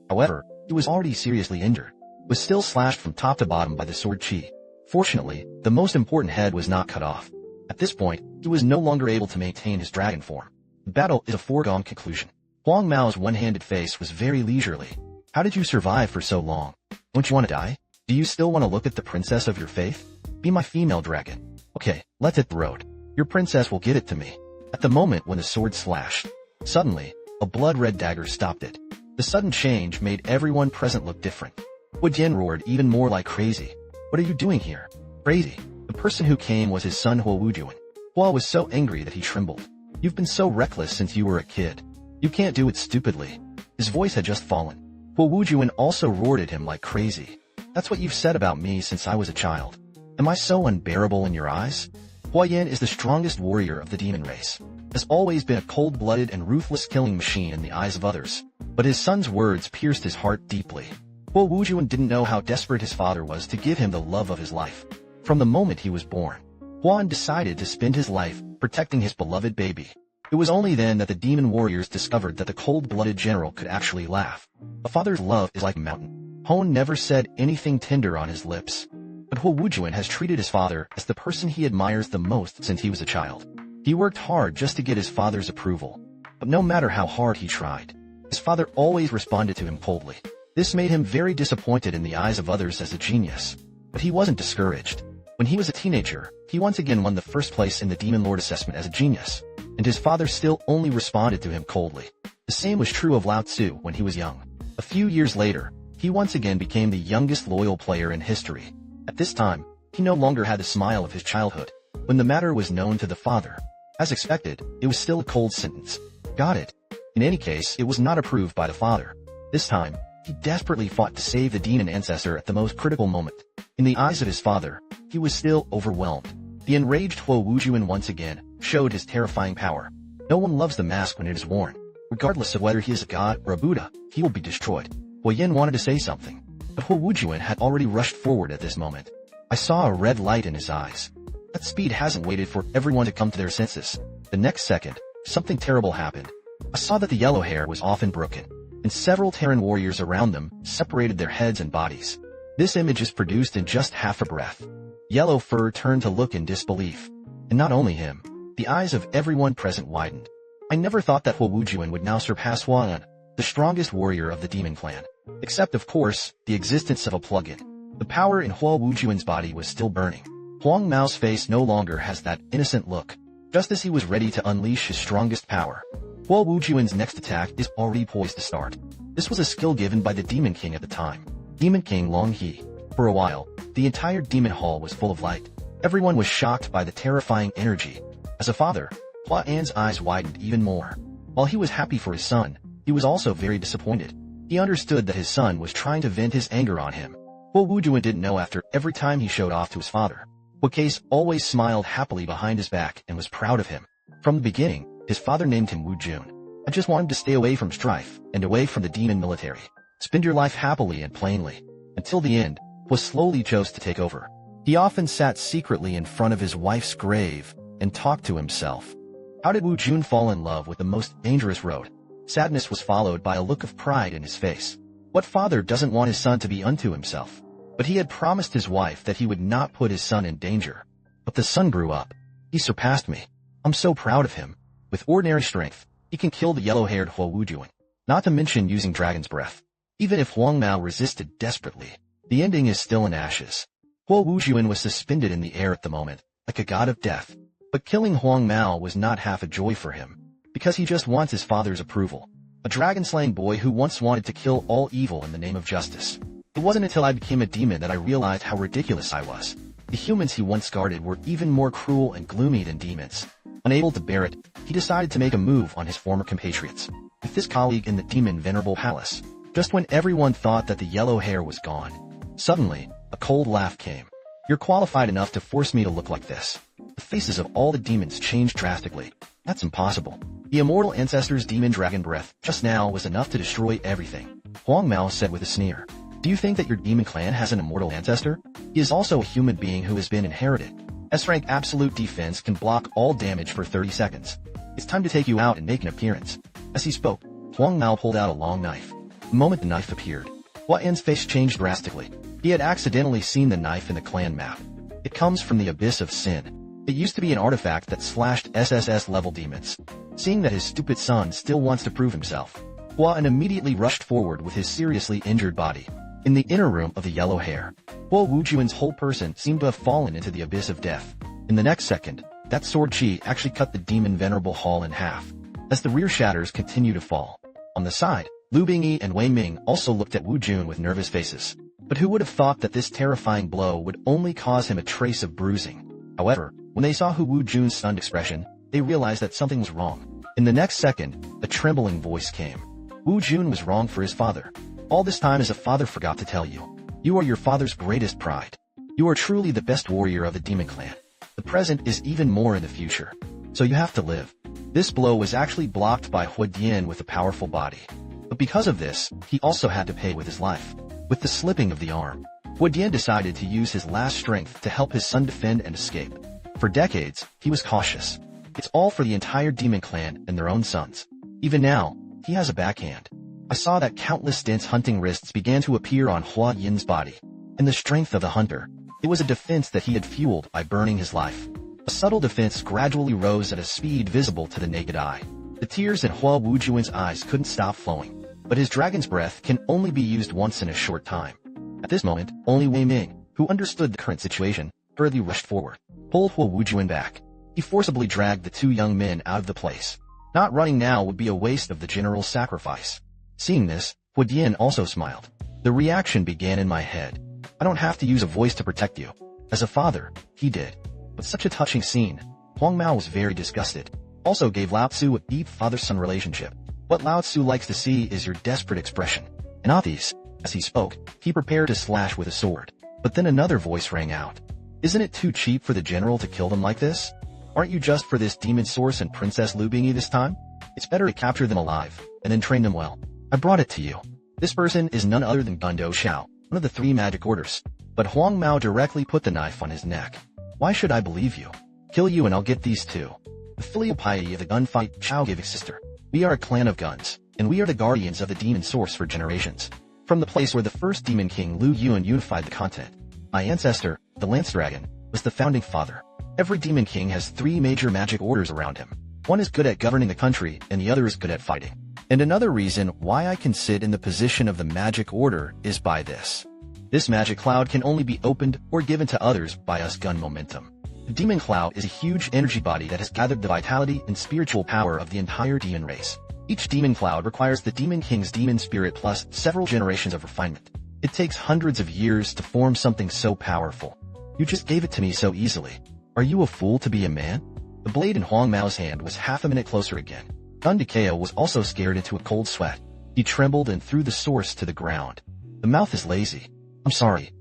However, he was already seriously injured. Was still slashed from top to bottom by the sword chi. Fortunately, the most important head was not cut off. At this point, he was no longer able to maintain his dragon form. The battle is a foregone conclusion. Huang Mao's one-handed face was very leisurely. How did you survive for so long? Don't you want to die? Do you still want to look at the princess of your faith? Be my female dragon. Okay, let's hit the road. Your princess will give it to me. At the moment when the sword slashed, suddenly, a blood-red dagger stopped it. The sudden change made everyone present look different. Wu Jian roared even more like crazy. What are you doing here? Crazy. The person who came was his son Hua Wujuan. Hua was so angry that he trembled. You've been so reckless since you were a kid. You can't do it stupidly. His voice had just fallen. Hua Wujuan also roared at him like crazy. That's what you've said about me since I was a child. Am I so unbearable in your eyes? Hua Yan is the strongest warrior of the demon race. Has always been a cold-blooded and ruthless killing machine in the eyes of others. But his son's words pierced his heart deeply. Hua Wujuan didn't know how desperate his father was to give him the love of his life. From the moment he was born, Huan decided to spend his life protecting his beloved baby. It was only then that the demon warriors discovered that the cold-blooded general could actually laugh. A father's love is like a mountain. Huan never said anything tender on his lips. But Hua Wujuan has treated his father as the person he admires the most since he was a child. He worked hard just to get his father's approval. But no matter how hard he tried, his father always responded to him coldly. This made him very disappointed in the eyes of others as a genius. But he wasn't discouraged. When he was a teenager, he once again won the first place in the Demon Lord assessment as a genius, and his father still only responded to him coldly. The same was true of Lao Tzu when he was young. A few years later, he once again became the youngest loyal player in history. At this time, he no longer had the smile of his childhood. When the matter was known to the father, as expected, it was still a cold sentence. Got it. In any case, it was not approved by the father. This time, he desperately fought to save the demon ancestor at the most critical moment. In the eyes of his father, he was still overwhelmed. The enraged Hua Wujuan once again showed his terrifying power. No one loves the mask when it is worn. Regardless of whether he is a god or a Buddha, he will be destroyed. Hua Yin wanted to say something, but Hua Wujuan had already rushed forward at this moment. I saw a red light in his eyes. That speed hasn't waited for everyone to come to their senses. The next second, something terrible happened. I saw that the yellow hair was often broken, and several Terran warriors around them separated their heads and bodies. This image is produced in just half a breath. Yellow Fur turned to look in disbelief. And not only him, the eyes of everyone present widened. I never thought that Hua Wujuan would now surpass Huan, the strongest warrior of the demon clan. Except, of course, the existence of a plug-in. The power in Hua Wujuan's body was still burning. Huang Mao's face no longer has that innocent look, just as he was ready to unleash his strongest power. Hua Wujuan's next attack is already poised to start. This was a skill given by the Demon King at the time, Demon King Long He. For a while, the entire demon hall was full of light. Everyone was shocked by the terrifying energy. As a father, Hua An's eyes widened even more. While he was happy for his son, he was also very disappointed. He understood that his son was trying to vent his anger on him. Hua Wujuan didn't know after every time he showed off to his father. Hua Case always smiled happily behind his back and was proud of him. From the beginning, his father named him Wu Jun. I just want him to stay away from strife and away from the demon military. Spend your life happily and plainly. Until the end, Hua slowly chose to take over. He often sat secretly in front of his wife's grave and talked to himself. How did Wu Jun fall in love with the most dangerous road? Sadness was followed by a look of pride in his face. What father doesn't want his son to be unto himself? But he had promised his wife that he would not put his son in danger. But the son grew up. He surpassed me. I'm so proud of him. With ordinary strength, he can kill the yellow-haired Hua Wujuan. Not to mention using dragon's breath. Even if Huang Mao resisted desperately, the ending is still in ashes. Hua Wujuan was suspended in the air at the moment, like a god of death. But killing Huang Mao was not half a joy for him, because he just wants his father's approval. A dragon-slaying boy who once wanted to kill all evil in the name of justice. It wasn't until I became a demon that I realized how ridiculous I was. The humans he once guarded were even more cruel and gloomy than demons. Unable to bear it, he decided to make a move on his former compatriots. With his colleague in the demon venerable palace. Just when everyone thought that the yellow hair was gone, suddenly, a cold laugh came. You're qualified enough to force me to look like this. The faces of all the demons changed drastically. That's impossible. The immortal ancestor's demon dragon breath just now was enough to destroy everything. Huang Mao said with a sneer. Do you think that your demon clan has an immortal ancestor? He is also a human being who has been inherited. S-rank absolute defense can block all damage for 30 seconds. It's time to take you out and make an appearance. As he spoke, Huang Mao pulled out a long knife. The moment the knife appeared, Hua Yan's face changed drastically. He had accidentally seen the knife in the clan map. It comes from the Abyss of Sin. It used to be an artifact that slashed SSS-level demons. Seeing that his stupid son still wants to prove himself, Hua Yan immediately rushed forward with his seriously injured body. In the inner room of the yellow hair, Hua Wujuan's whole person seemed to have fallen into the abyss of death. In the next second, that sword chi actually cut the demon Venerable Hall in half. As the rear shatters continue to fall. On the side, Lu Bingyi and Wei Ming also looked at Wu Jun with nervous faces. But who would have thought that this terrifying blow would only cause him a trace of bruising? However, when they saw Wu Jun's stunned expression, they realized that something was wrong. In the next second, a trembling voice came. Wu Jun was wrong for his father. All this time as a father forgot to tell you. You are your father's greatest pride. You are truly the best warrior of the demon clan. The present is even more in the future. So you have to live. This blow was actually blocked by Hua Dian with a powerful body. But because of this, he also had to pay with his life. With the slipping of the arm, Hua Dian decided to use his last strength to help his son defend and escape. For decades, he was cautious. It's all for the entire demon clan and their own sons. Even now, he has a backhand. I saw that countless dense hunting wrists began to appear on Hua Yin's body. And the strength of the hunter, it was a defense that he had fueled by burning his life. A subtle defense gradually rose at a speed visible to the naked eye. The tears in Hua Wujuan's eyes couldn't stop flowing. But his dragon's breath can only be used once in a short time. At this moment, only Wei Ming, who understood the current situation, hurriedly rushed forward, pulled Hua Wujuan back. He forcibly dragged the two young men out of the place. Not running now would be a waste of the general's sacrifice. Seeing this, Hua Dian also smiled. The reaction began in my head. I don't have to use a voice to protect you. As a father, he did. With such a touching scene, Huang Mao was very disgusted. Also gave Lao Tzu a deep father-son relationship. What Lao Tzu likes to see is your desperate expression. And obvious. As he spoke, he prepared to slash with a sword. But then another voice rang out. Isn't it too cheap for the general to kill them like this? Aren't you just for this demon source and Princess Lu Bingyi this time? It's better to capture them alive, and then train them well. I brought it to you. This person is none other than Gundo Xiao, one of the 3 magic orders. But Huang Mao directly put the knife on his neck. Why should I believe you? Kill you and I'll get these two. The filial piety of the gunfight, Xiao gave his sister. We are a clan of guns, and we are the guardians of the demon source for generations. From the place where the first demon king Lu Yuan unified the continent. My ancestor, the Lance Dragon, was the founding father. Every demon king has 3 major magic orders around him. One is good at governing the country, and the other is good at fighting. And another reason why I can sit in the position of the magic order is by this. This magic cloud can only be opened or given to others by us gun momentum. The demon cloud is a huge energy body that has gathered the vitality and spiritual power of the entire demon race. Each demon cloud requires the demon king's demon spirit plus several generations of refinement. It takes hundreds of years to form something so powerful. You just gave it to me so easily. Are you a fool to be a man? The blade in Huang Mao's hand was half a minute closer again. Gundakeo was also scared into a cold sweat. He trembled and threw the source to the ground. The mouth is lazy. I'm sorry.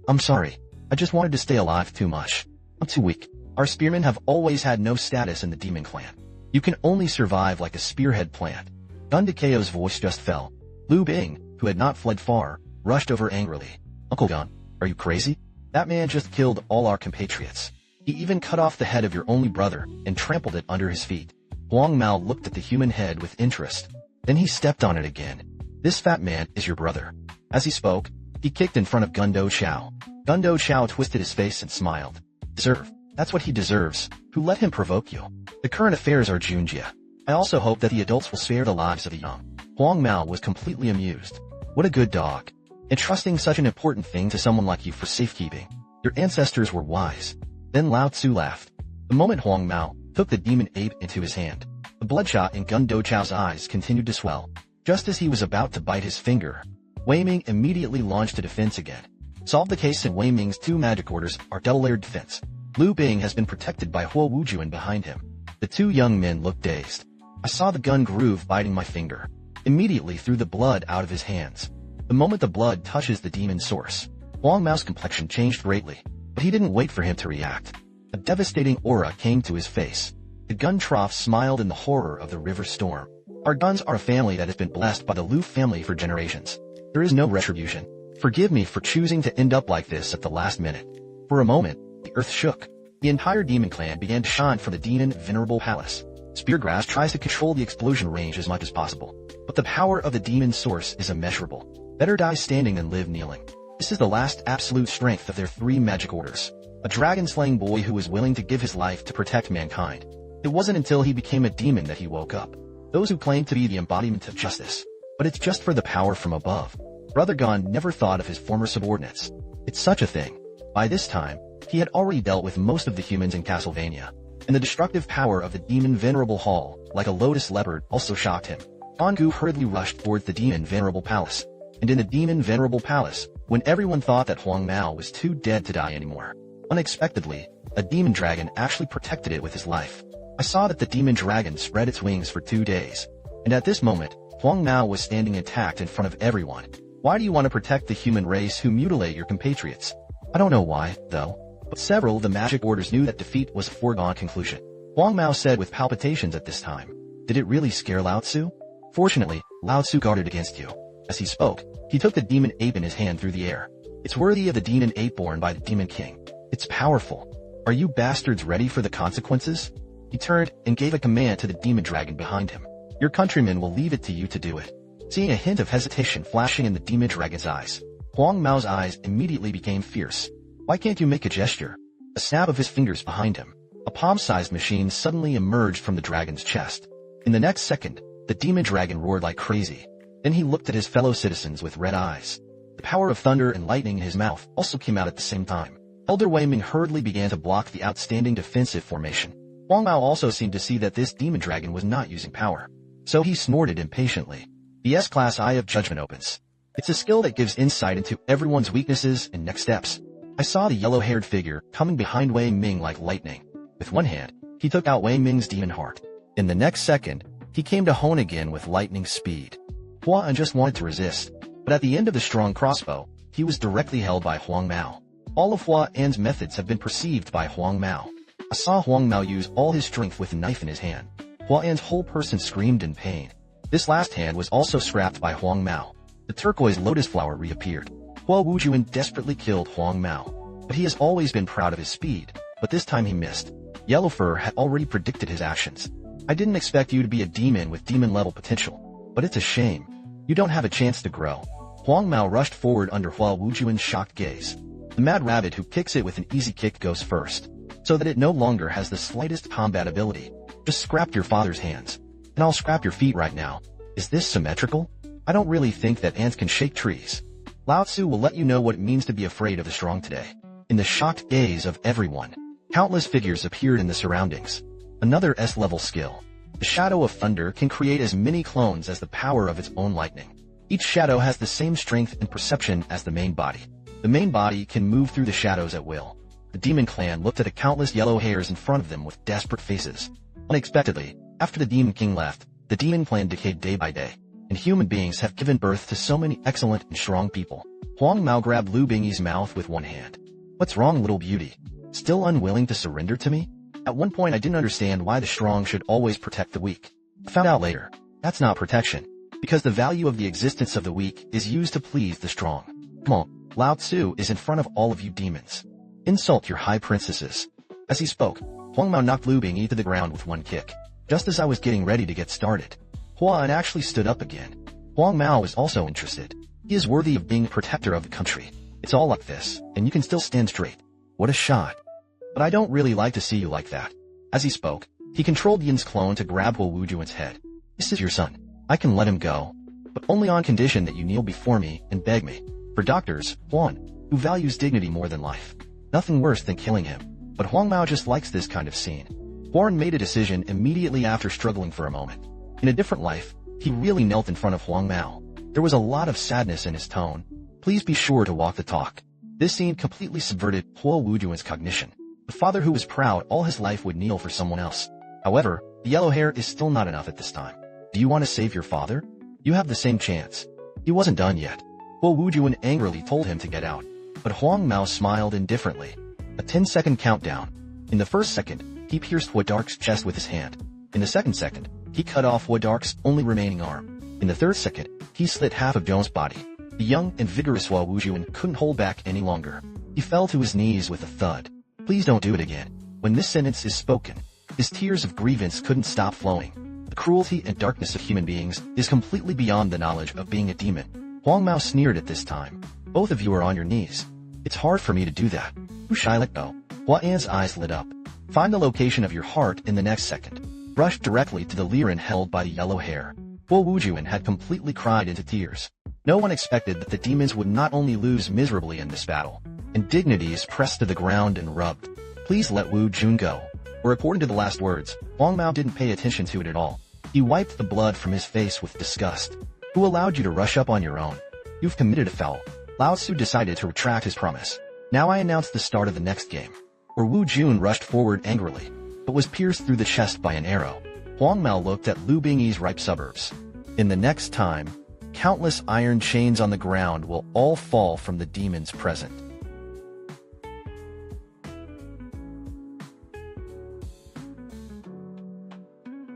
I just wanted to stay alive too much. I'm too weak. Our spearmen have always had no status in the demon clan. You can only survive like a spearhead plant. Gundakeo's voice just fell. Lu Bing, who had not fled far, rushed over angrily. Uncle Gun, are you crazy? That man just killed all our compatriots. He even cut off the head of your only brother and trampled it under his feet. Huang Mao looked at the human head with interest. Then he stepped on it again. This fat man is your brother. As he spoke, he kicked in front of Gundo Xiao. Gundo Xiao twisted his face and smiled. Deserve. That's what he deserves. Who let him provoke you? The current affairs are Junjia. I also hope that the adults will spare the lives of the young. Huang Mao was completely amused. What a good dog. Entrusting such an important thing to someone like you for safekeeping. Your ancestors were wise. Then Lao Tzu laughed. The moment Huang Mao took the demon ape into his hand, the bloodshot in Gundo Chao's eyes continued to swell. Just as he was about to bite his finger, Wei Ming immediately launched a defense again. Solve the case and Wei Ming's 2 magic orders are double-layered defense. Lu Bing has been protected by Hua Wujuan behind him. The 2 young men looked dazed. I saw the gun groove biting my finger. Immediately threw the blood out of his hands. The moment the blood touches the demon source, Huang Mao's complexion changed greatly, but he didn't wait for him to react. A devastating aura came to his face. The The gun trough smiled in the horror of the river storm. Our guns are a family that has been blessed by the Lu family for generations. There is no retribution. Forgive me for choosing to end up like this at the last minute. For a moment, the earth shook. The entire demon clan began to shine from the demon venerable palace. Speargrass tries to control the explosion range as much as possible, but the power of the demon source is immeasurable. Better die standing than live kneeling. This is the last absolute strength of their 3 magic orders. A dragon-slaying boy who was willing to give his life to protect mankind. It wasn't until he became a demon that he woke up. Those who claim to be the embodiment of justice. But it's just for the power from above. Brother Gon never thought of his former subordinates. It's such a thing. By this time, he had already dealt with most of the humans in Castlevania, and the destructive power of the demon venerable hall, like a lotus leopard, also shocked him. Angu hurriedly rushed towards the demon venerable palace. And in the demon venerable palace, when everyone thought that Huang Mao was too dead to die anymore, unexpectedly, a demon dragon actually protected it with his life. I saw that the demon dragon spread its wings for 2 days. And at this moment, Huang Mao was standing intact in front of everyone. Why do you want to protect the human race who mutilate your compatriots? I don't know why, though. But several of the magic orders knew that defeat was a foregone conclusion. Huang Mao said with palpitations at this time. Did it really scare Lao Tzu? Fortunately, Lao Tzu guarded against you. As he spoke, he took the demon ape in his hand through the air. It's worthy of the demon ape born by the demon king. It's powerful. Are you bastards ready for the consequences? He turned and gave a command to the demon dragon behind him. Your countrymen will leave it to you to do it. Seeing a hint of hesitation flashing in the demon dragon's eyes, Huang Mao's eyes immediately became fierce. Why can't you make a gesture? A snap of his fingers behind him. A palm-sized machine suddenly emerged from the dragon's chest. In the next second, the demon dragon roared like crazy. Then he looked at his fellow citizens with red eyes. The power of thunder and lightning in his mouth also came out at the same time. Elder Wei Ming hurriedly began to block the outstanding defensive formation. Huang Mao also seemed to see that this demon dragon was not using power. So he snorted impatiently. The S-Class Eye of Judgment opens. It's a skill that gives insight into everyone's weaknesses and next steps. I saw the yellow-haired figure coming behind Wei Ming like lightning. With one hand, he took out Wei Ming's demon heart. In the next second, he came to Hone again with lightning speed. Hua An just wanted to resist, but at the end of the strong crossbow, he was directly held by Huang Mao. All of Hua An's methods have been perceived by Huang Mao. I saw Huang Mao use all his strength with a knife in his hand. Hua An's whole person screamed in pain. This last hand was also scrapped by Huang Mao. The turquoise lotus flower reappeared. Hua Wujuan desperately killed Huang Mao. But he has always been proud of his speed, but this time he missed. Yellowfur had already predicted his actions. I didn't expect you to be a demon with demon-level potential, but it's a shame. You don't have a chance to grow. Huang Mao rushed forward under Hua Wujuan's shocked gaze. The mad rabbit who kicks it with an easy kick goes first, so that it no longer has the slightest combat ability. Just scrap your father's hands. And I'll scrap your feet right now. Is this symmetrical? I don't really think that ants can shake trees. Lao Tzu will let you know what it means to be afraid of the strong today. In the shocked gaze of everyone, countless figures appeared in the surroundings. Another S-level skill. The shadow of thunder can create as many clones as the power of its own lightning. Each shadow has the same strength and perception as the main body. The main body can move through the shadows at will. The demon clan looked at the countless yellow hairs in front of them with desperate faces. Unexpectedly, after the demon king left, the demon clan decayed day by day, and human beings have given birth to so many excellent and strong people. Huang Mao grabbed Lu Bingyi's mouth with one hand. What's wrong, little beauty? Still unwilling to surrender to me? At one point I didn't understand why the strong should always protect the weak. I found out later. That's not protection. Because the value of the existence of the weak is used to please the strong. Come on, Lao Tzu is in front of all of you demons. Insult your high princesses. As he spoke, Huang Mao knocked Lu Bingyi to the ground with one kick. Just as I was getting ready to get started, Hua An actually stood up again. Huang Mao was also interested. He is worthy of being a protector of the country. It's all like this, and you can still stand straight. What a shot. But I don't really like to see you like that. As he spoke, he controlled Yin's clone to grab Hua Wujuan's head. This is your son. I can let him go, but only on condition that you kneel before me and beg me. For doctors, Huan, who values dignity more than life. Nothing worse than killing him. But Huang Mao just likes this kind of scene. Huan made a decision immediately after struggling for a moment. In a different life, he really knelt in front of Huang Mao. There was a lot of sadness in his tone. Please be sure to walk the talk. This scene completely subverted Hua Wujuan's cognition. The father who was proud all his life would kneel for someone else. However, the yellow hair is still not enough at this time. Do you want to save your father? You have the same chance. He wasn't done yet. Hua Wujuan angrily told him to get out. But Huang Mao smiled indifferently. A 10-second countdown. In the first second, he he pierced Huadark's chest with his hand. In the second, he cut off Huadark's only remaining arm. In the third second, he slit half of Zhong's body. The young and vigorous Hua Wujuan couldn't hold back any longer. He fell to his knees with a thud. Please don't do it again. When this sentence is spoken, his tears of grievance couldn't stop flowing. The cruelty and darkness of human beings is completely beyond the knowledge of being a demon. Huang Mao sneered at this time. Both of you are on your knees. It's hard for me to do that. Who shall I let go? Hua An's eyes lit up. Find the location of your heart in the next second. Rushed directly to the liren held by the yellow hair. Hua Wujuan had completely cried into tears. No one expected that the demons would not only lose miserably in this battle. Indignities pressed to the ground and rubbed. Please let Wu Jun go. Or according to the last words, Huang Mao didn't pay attention to it at all. He wiped the blood from his face with disgust. Who allowed you to rush up on your own? You've committed a foul. Lao Tzu decided to retract his promise. Now I announce the start of the next game. Or Wu Jun rushed forward angrily, but was pierced through the chest by an arrow. Huang Mao looked at Lu Bingyi's ripe suburbs. In the next time, countless iron chains on the ground will all fall from the demons present.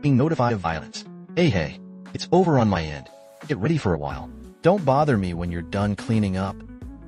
Being notified of violence. Hey, it's over on my end. Get ready for a while. Don't bother me when you're done cleaning up.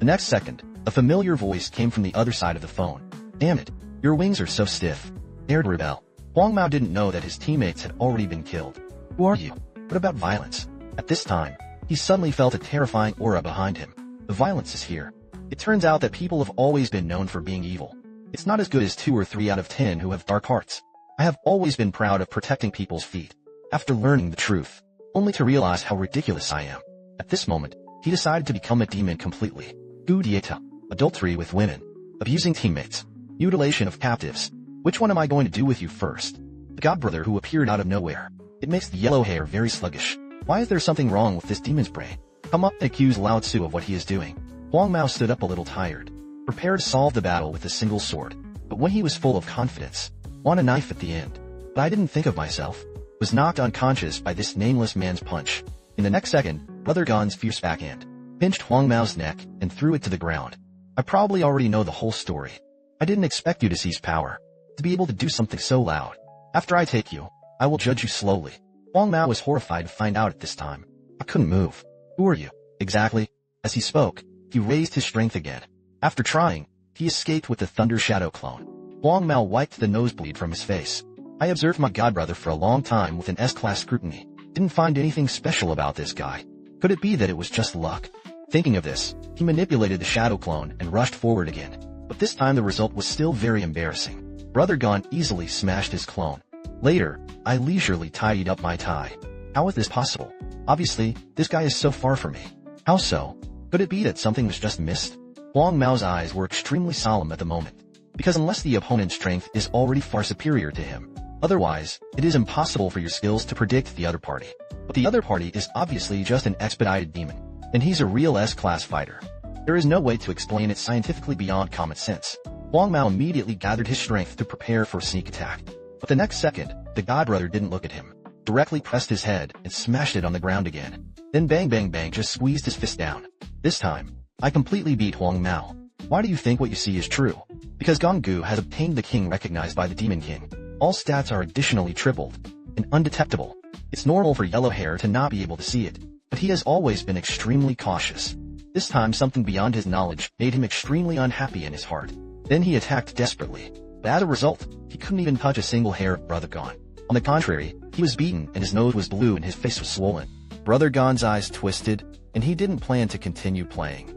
The next second, a familiar voice came from the other side of the phone. Damn it, your wings are so stiff. Dared rebel. Huang Mao didn't know that his teammates had already been killed. Who are you? What about violence? At this time, he suddenly felt a terrifying aura behind him. The violence is here. It turns out that people have always been known for being evil. It's not as good as 2 or 3 out of 10 who have dark hearts. I have always been proud of protecting people's feet. After learning the truth, only to realize how ridiculous I am. At this moment, he decided to become a demon completely. Gu dieta, adultery with women, abusing teammates, mutilation of captives. Which one am I going to do with you first? The godbrother who appeared out of nowhere. It makes the yellow hair very sluggish. Why is there something wrong with this demon's brain? Come up and accuse Lao Tzu of what he is doing. Huang Mao stood up a little tired, prepared to solve the battle with a single sword. But when he was full of confidence, want a knife at the end. But I didn't think of myself. Was knocked unconscious by this nameless man's punch. In the next second, Brother Gon's fierce backhand pinched Huang Mao's neck and threw it to the ground. I probably already know the whole story. I didn't expect you to seize power, to be able to do something so loud. After I take you, I will judge you slowly. Huang Mao was horrified to find out at this time. I couldn't move. Who are you? Exactly. As he spoke, he raised his strength again. After trying, he escaped with the Thunder Shadow clone. Huang Mao wiped the nosebleed from his face. I observed my godbrother for a long time with an S-class scrutiny. Didn't find anything special about this guy. Could it be that it was just luck? Thinking of this, he manipulated the shadow clone and rushed forward again. But this time the result was still very embarrassing. Brother Gon easily smashed his clone. Later, I leisurely tidied up my tie. How is this possible? Obviously, this guy is so far from me. How so? Could it be that something was just missed? Huang Mao's eyes were extremely solemn at the moment. Because unless the opponent's strength is already far superior to him, otherwise, it is impossible for your skills to predict the other party. But the other party is obviously just an expedited demon, and he's a real S-class fighter. There is no way to explain it scientifically beyond common sense. Huang Mao immediately gathered his strength to prepare for a sneak attack. But the next second, the godbrother didn't look at him, directly pressed his head and smashed it on the ground again. Then bang just squeezed his fist down. This time, I completely beat Huang Mao. Why do you think what you see is true? Because Gonggu has obtained the king recognized by the Demon King. All stats are additionally tripled and undetectable. It's normal for yellow hair to not be able to see it, but he has always been extremely cautious. This time something beyond his knowledge made him extremely unhappy in his heart. Then he attacked desperately. But as a result, he couldn't even touch a single hair of Brother Gon. On the contrary, he was beaten and his nose was blue and his face was swollen. Brother Gon's eyes twisted, and he didn't plan to continue playing.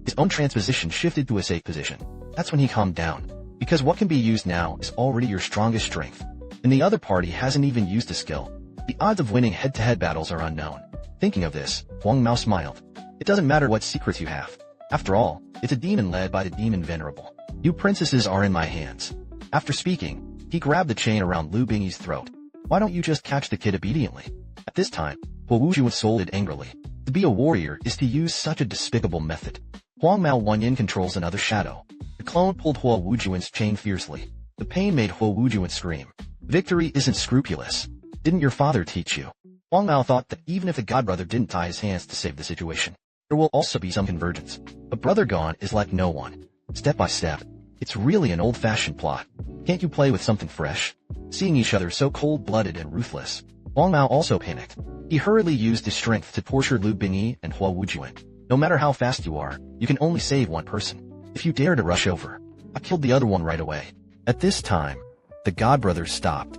His own transposition shifted to a safe position. That's when he calmed down. Because what can be used now is already your strongest strength. And the other party hasn't even used a skill. The odds of winning head-to-head battles are unknown. Thinking of this, Huang Mao smiled. It doesn't matter what secrets you have. After all, it's a demon led by the demon venerable. You princesses are in my hands. After speaking, he grabbed the chain around Lu Bingyi's throat. Why don't you just catch the kid obediently? At this time, Hua Wujuan scolded angrily. To be a warrior is to use such a despicable method. Huang Mao Wanyin controls another shadow. The clone pulled Hua Wujuan's chain fiercely. The pain made Hua Wujuan scream. Victory isn't scrupulous. Didn't your father teach you? Huang Mao thought that even if the godbrother didn't tie his hands to save the situation, There will also be some convergence. But Brother Gon is like no one. Step by step. It's really an old-fashioned plot. Can't you play with something fresh? Seeing each other so cold-blooded and ruthless, Huang Mao also panicked. He hurriedly used his strength to torture Lu Bingyi and Hua Wujuan. No matter how fast you are, you can only save one person. If you dare to rush over, I killed the other one right away. At this time, the God brothers stopped.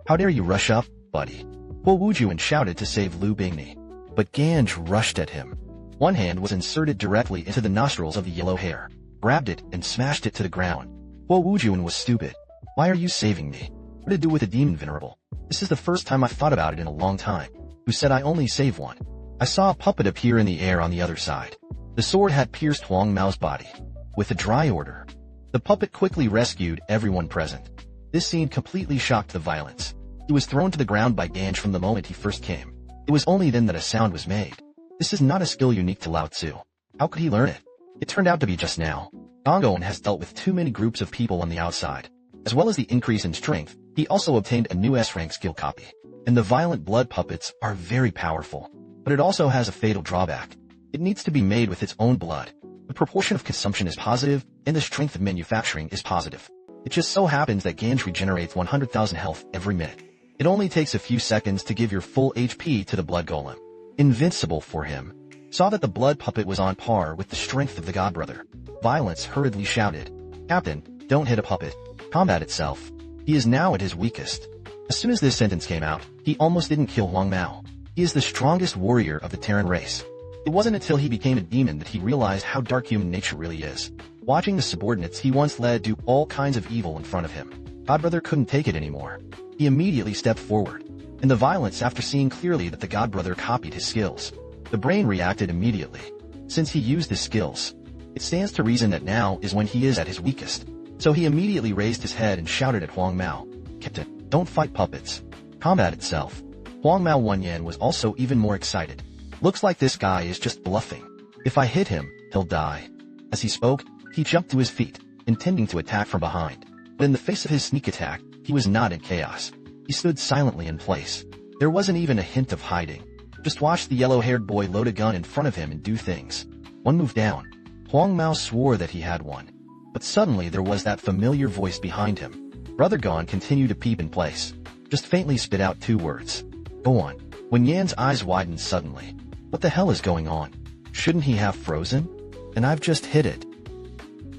How dare you rush up, buddy? Hua Wujuan shouted to save Lu Bingyi. But Ganj rushed at him. One hand was inserted directly into the nostrils of the yellow hair, grabbed it and smashed it to the ground. Hua Wujuan was stupid. Why are you saving me? What to do with a demon venerable? This is the first time I've thought about it in a long time. Who said I only save one? I saw a puppet appear in the air on the other side. The sword had pierced Huang Mao's body. With a dry order, the puppet quickly rescued everyone present. This scene completely shocked the violence. He was thrown to the ground by Ganj from the moment he first came. It was only then that a sound was made. This is not a skill unique to Lao Tzu. How could he learn it? It turned out to be just now. Gongon has dealt with too many groups of people on the outside. As well as the increase in strength, he also obtained a new S-rank skill copy. And the violent blood puppets are very powerful. But it also has a fatal drawback. It needs to be made with its own blood. The proportion of consumption is positive, and the strength of manufacturing is positive. It just so happens that Ganj regenerates 100,000 health every minute. It only takes a few seconds to give your full HP to the blood golem. Invincible for him. Saw that the blood puppet was on par with the strength of the godbrother. Violence hurriedly shouted, "Captain, don't hit a puppet. Combat itself. He is now at his weakest." As soon as this sentence came out, he almost didn't kill Huang Mao. He is the strongest warrior of the Terran race. It wasn't until he became a demon that he realized how dark human nature really is. Watching the subordinates he once led do all kinds of evil in front of him, godbrother couldn't take it anymore. He immediately stepped forward. In the violence after seeing clearly that the godbrother copied his skills, the brain reacted immediately. Since he used his skills, it stands to reason that now is when he is at his weakest. So he immediately raised his head and shouted at Huang Mao, "Captain, don't fight puppets. Combat itself." Huang Mao Wenyan was also even more excited. Looks like this guy is just bluffing. If I hit him, he'll die. As he spoke, he jumped to his feet, intending to attack from behind. But in the face of his sneak attack, he was not in chaos. He stood silently in place. There wasn't even a hint of hiding. Just watch the yellow-haired boy load a gun in front of him and do things. One move down. Huang Mao swore that he had one. But suddenly there was that familiar voice behind him. Brother Gon continued to peep in place. Just faintly spit out 2 words. "Go on." When Yan's eyes widened suddenly. What the hell is going on? Shouldn't he have frozen? And I've just hit it.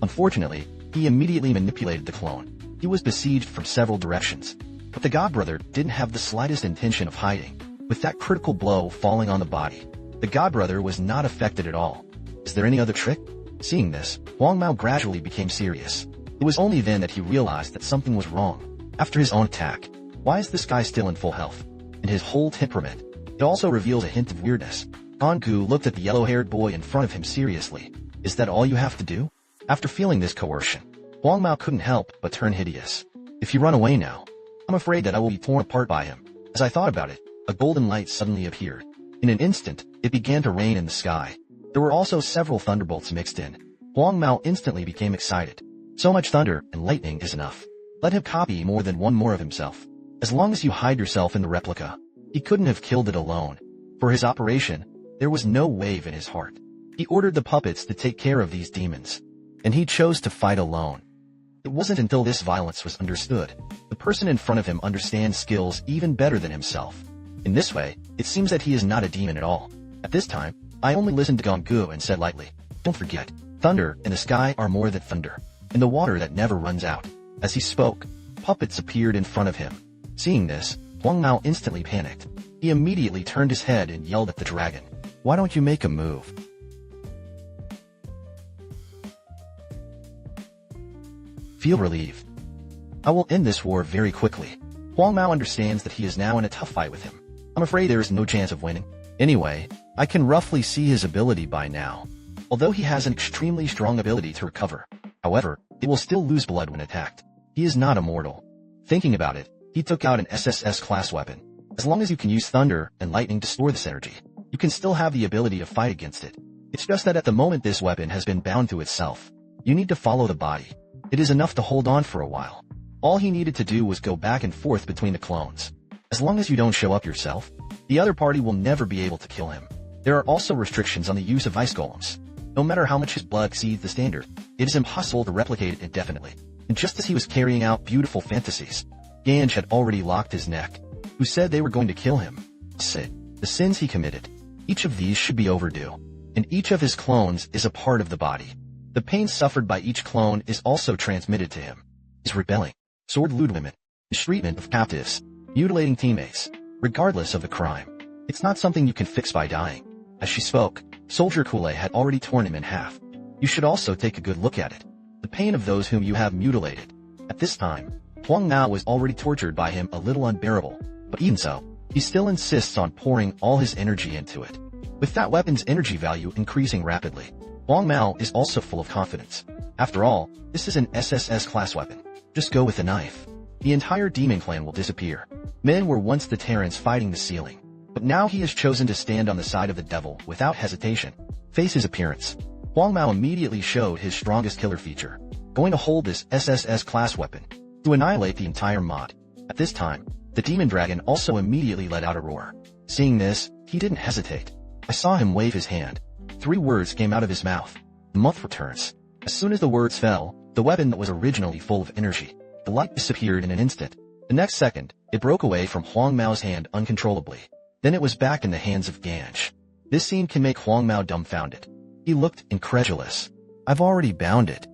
Unfortunately, he immediately manipulated the clone. He was besieged from several directions. But the godbrother didn't have the slightest intention of hiding. With that critical blow falling on the body, the godbrother was not affected at all. Is there any other trick? Seeing this, Huang Mao gradually became serious. It was only then that he realized that something was wrong. After his own attack, why is this guy still in full health? And his whole temperament. It also reveals a hint of weirdness. Gongu looked at the yellow-haired boy in front of him seriously. Is that all you have to do? After feeling this coercion, Huang Mao couldn't help but turn hideous. If you run away now, I'm afraid that I will be torn apart by him. As I thought about it, a golden light suddenly appeared. In an instant, it began to rain in the sky. There were also several thunderbolts mixed in. Huang Mao instantly became excited. So much thunder and lightning is enough. Let him copy more than one more of himself. As long as you hide yourself in the replica, he couldn't have killed it alone. For his operation, there was no wave in his heart. He ordered the puppets to take care of these demons. And he chose to fight alone. It wasn't until this violence was understood. The person in front of him understands skills even better than himself. In this way, it seems that he is not a demon at all. At this time, I only listened to Gongu and said lightly, "Don't forget, thunder and the sky are more than thunder, and the water that never runs out." As he spoke, puppets appeared in front of him. Seeing this, Huang Mao instantly panicked. He immediately turned his head and yelled at the dragon, "Why don't you make a move?" Feel relieved. I will end this war very quickly. Huang Mao understands that he is now in a tough fight with him. I'm afraid there is no chance of winning. Anyway, I can roughly see his ability by now. Although he has an extremely strong ability to recover. However, it will still lose blood when attacked. He is not immortal. Thinking about it, he took out an SSS class weapon. As long as you can use thunder and lightning to store this energy, you can still have the ability to fight against it. It's just that at the moment this weapon has been bound to itself. You need to follow the body. It is enough to hold on for a while. All he needed to do was go back and forth between the clones. As long as you don't show up yourself, the other party will never be able to kill him. There are also restrictions on the use of ice golems. No matter how much his blood exceeds the standard, it is impossible to replicate it indefinitely. And just as he was carrying out beautiful fantasies, Ganj had already locked his neck. Who said they were going to kill him? Said the sins he committed. Each of these should be overdue. And each of his clones is a part of the body. The pain suffered by each clone is also transmitted to him. His rebelling, sword-lewd women, his treatment of captives, mutilating teammates, regardless of the crime. It's not something you can fix by dying. As she spoke, Soldier Kool-Aid had already torn him in half. You should also take a good look at it. The pain of those whom you have mutilated. At this time, Huang Mao was already tortured by him a little unbearable, but even so, he still insists on pouring all his energy into it. With that weapon's energy value increasing rapidly, Huang Mao is also full of confidence. After all, this is an SSS class weapon. Just go with a knife. The entire demon clan will disappear. Men were once the Terrans fighting the ceiling, but now he has chosen to stand on the side of the devil without hesitation. Face his appearance. Huang Mao immediately showed his strongest killer feature, going to hold this SSS class weapon to annihilate the entire mod. At this time, the demon dragon also immediately let out a roar. Seeing this, he didn't hesitate. I saw him wave his hand. 3 words came out of his mouth. The month returns. As soon as the words fell, the weapon that was originally full of energy, the light disappeared in an instant. The next second, it broke away from Huang Mao's hand uncontrollably. Then it was back in the hands of Ganj. This scene can make Huang Mao dumbfounded. He looked incredulous. I've already bound it.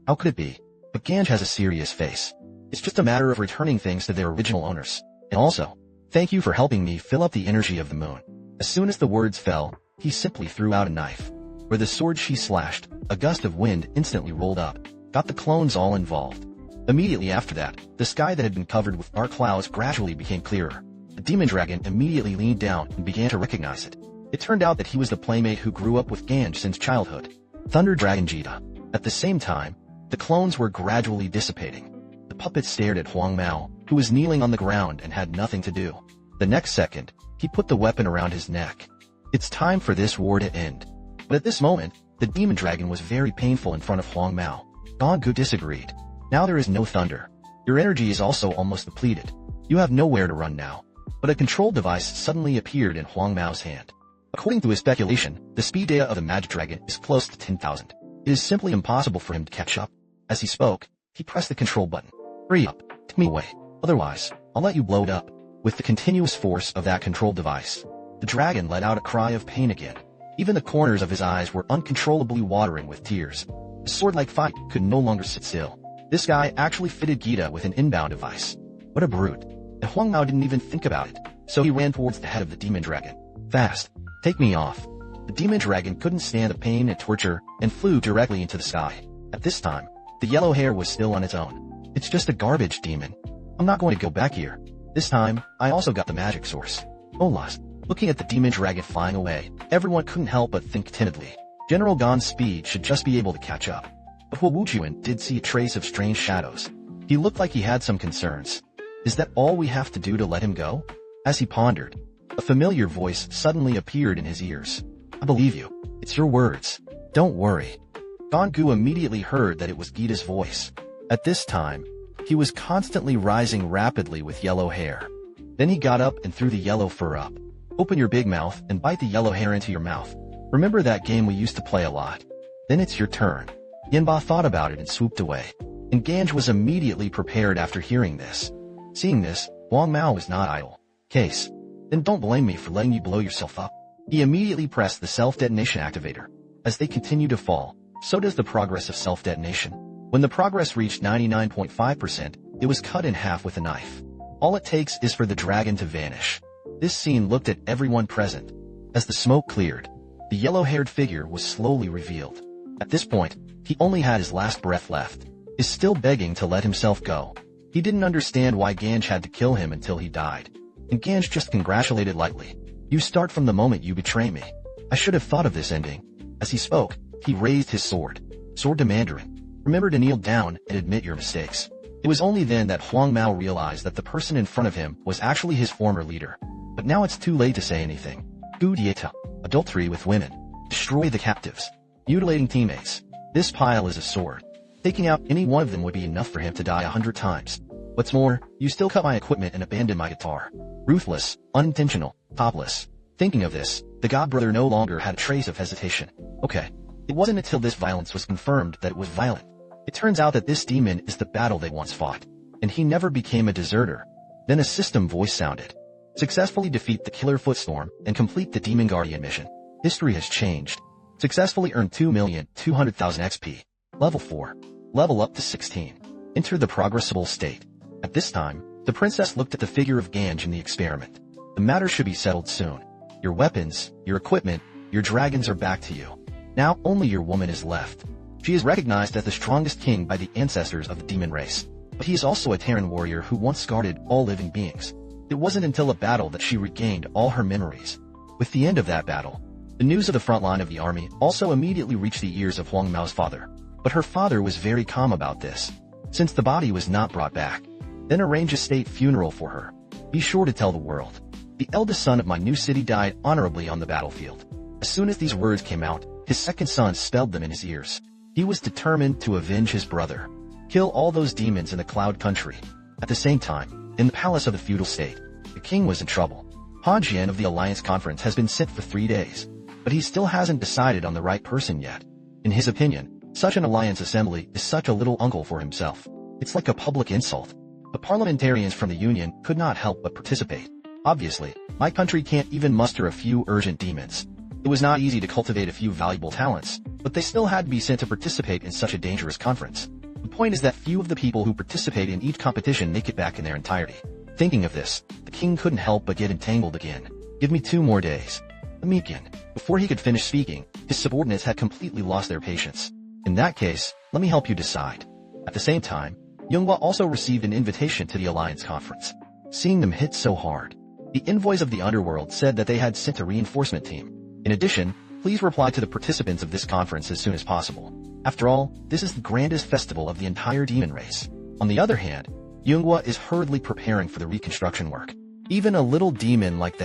How could it be? But Ganj has a serious face. It's just a matter of returning things to their original owners. And also, thank you for helping me fill up the energy of the moon. As soon as the words fell, he simply threw out a knife. Where the sword she slashed, a gust of wind instantly rolled up, got the clones all involved. Immediately after that, the sky that had been covered with dark clouds gradually became clearer. The demon dragon immediately leaned down and began to recognize it. It turned out that he was the playmate who grew up with Ganj since childhood, Thunder Dragon Jita. At the same time, the clones were gradually dissipating. The puppet stared at Huang Mao, who was kneeling on the ground and had nothing to do. The next second, he put the weapon around his neck. It's time for this war to end. But at this moment, the demon dragon was very painful in front of Huang Mao. Gonggu disagreed. Now there is no thunder. Your energy is also almost depleted. You have nowhere to run now. But a control device suddenly appeared in Huang Mao's hand. According to his speculation, the speed data of the magic dragon is close to 10,000. It is simply impossible for him to catch up. As he spoke, he pressed the control button. Hurry up, take me away. Otherwise, I'll let you blow it up. With the continuous force of that control device, the dragon let out a cry of pain again. Even the corners of his eyes were uncontrollably watering with tears. The sword-like fight could no longer sit still. This guy actually fitted Gita with an inbound device. What a brute. And Huang Mao didn't even think about it, so he ran towards the head of the demon dragon. Fast, take me off. The demon dragon couldn't stand the pain and torture and flew directly into the sky. At this time, the yellow hair was still on its own. It's just a garbage demon. I'm not going to go back here. This time, I also got the magic source. Olas. Looking at the demon dragon flying away, everyone couldn't help but think timidly. General Gon's speed should just be able to catch up. But Wu Wujuan did see a trace of strange shadows. He looked like he had some concerns. Is that all we have to do to let him go? As he pondered, a familiar voice suddenly appeared in his ears. I believe you. It's your words. Don't worry. Gonggu immediately heard that it was Gita's voice. At this time, he was constantly rising rapidly with yellow hair. Then he got up and threw the yellow fur up. Open your big mouth and bite the yellow hair into your mouth. Remember that game we used to play a lot? Then it's your turn. Yanba thought about it and swooped away. And Ganj was immediately prepared after hearing this. Seeing this, Huang Mao was not idle. Case. Then don't blame me for letting you blow yourself up. He immediately pressed the self-detonation activator. As they continue to fall, so does the progress of self-detonation. When the progress reached 99.5%, it was cut in half with a knife. All it takes is for the dragon to vanish. This scene looked at everyone present. As the smoke cleared, the yellow-haired figure was slowly revealed. At this point, he only had his last breath left. Is still begging to let himself go. He didn't understand why Ganj had to kill him until he died. And Ganj just congratulated lightly. You start from the moment you betray me. I should have thought of this ending. As he spoke, he raised his sword. Sword to Mandarin. Remember to kneel down and admit your mistakes. It was only then that Huang Mao realized that the person in front of him was actually his former leader. But now it's too late to say anything. Gu Dieta. Adultery with women. Destroy the captives. Mutilating teammates. This pile is a sword. Taking out any one of them would be enough for him to die 100 times. What's more, you still cut my equipment and abandon my guitar. Ruthless, unintentional, topless. Thinking of this, the godbrother no longer had a trace of hesitation. Okay. It wasn't until this violence was confirmed that it was violent. It turns out that this demon is the battle they once fought, and he never became a deserter. Then a system voice sounded. Successfully defeat the killer Footstorm and complete the Demon Guardian mission. History has changed. Successfully earned 2,200,000 XP. Level 4. Level up to 16. Enter the progressible state. At this time, the princess looked at the figure of Ganj in the experiment. The matter should be settled soon. Your weapons, your equipment, your dragons are back to you. Now only your woman is left. She is recognized as the strongest king by the ancestors of the demon race. But he is also a Terran warrior who once guarded all living beings. It wasn't until a battle that she regained all her memories. With the end of that battle, the news of the front line of the army also immediately reached the ears of Huang Mao's father. But her father was very calm about this. Since the body was not brought back, then arrange a state funeral for her. Be sure to tell the world. The eldest son of my new city died honorably on the battlefield. As soon as these words came out, his second son spelled them in his ears. He was determined to avenge his brother. Kill all those demons in the Cloud Country. At the same time, in the palace of the feudal state, the king was in trouble. Han Jian of the Alliance Conference has been sent for 3 days, but he still hasn't decided on the right person yet. In his opinion, such an alliance assembly is such a little uncle for himself. It's like a public insult. But parliamentarians from the Union could not help but participate. Obviously, my country can't even muster a few urgent demons. It was not easy to cultivate a few valuable talents, but they still had to be sent to participate in such a dangerous conference. The point is that few of the people who participate in each competition make it back in their entirety. Thinking of this, the king couldn't help but get entangled again. Give me 2 more days. Let me begin. Before he could finish speaking, his subordinates had completely lost their patience. In that case, let me help you decide. At the same time, Yonghua also received an invitation to the Alliance Conference. Seeing them hit so hard, the envoys of the underworld said that they had sent a reinforcement team. In addition, please reply to the participants of this conference as soon as possible. After all, this is the grandest festival of the entire demon race. On the other hand, Yonghua is hurriedly preparing for the reconstruction work. Even a little demon like the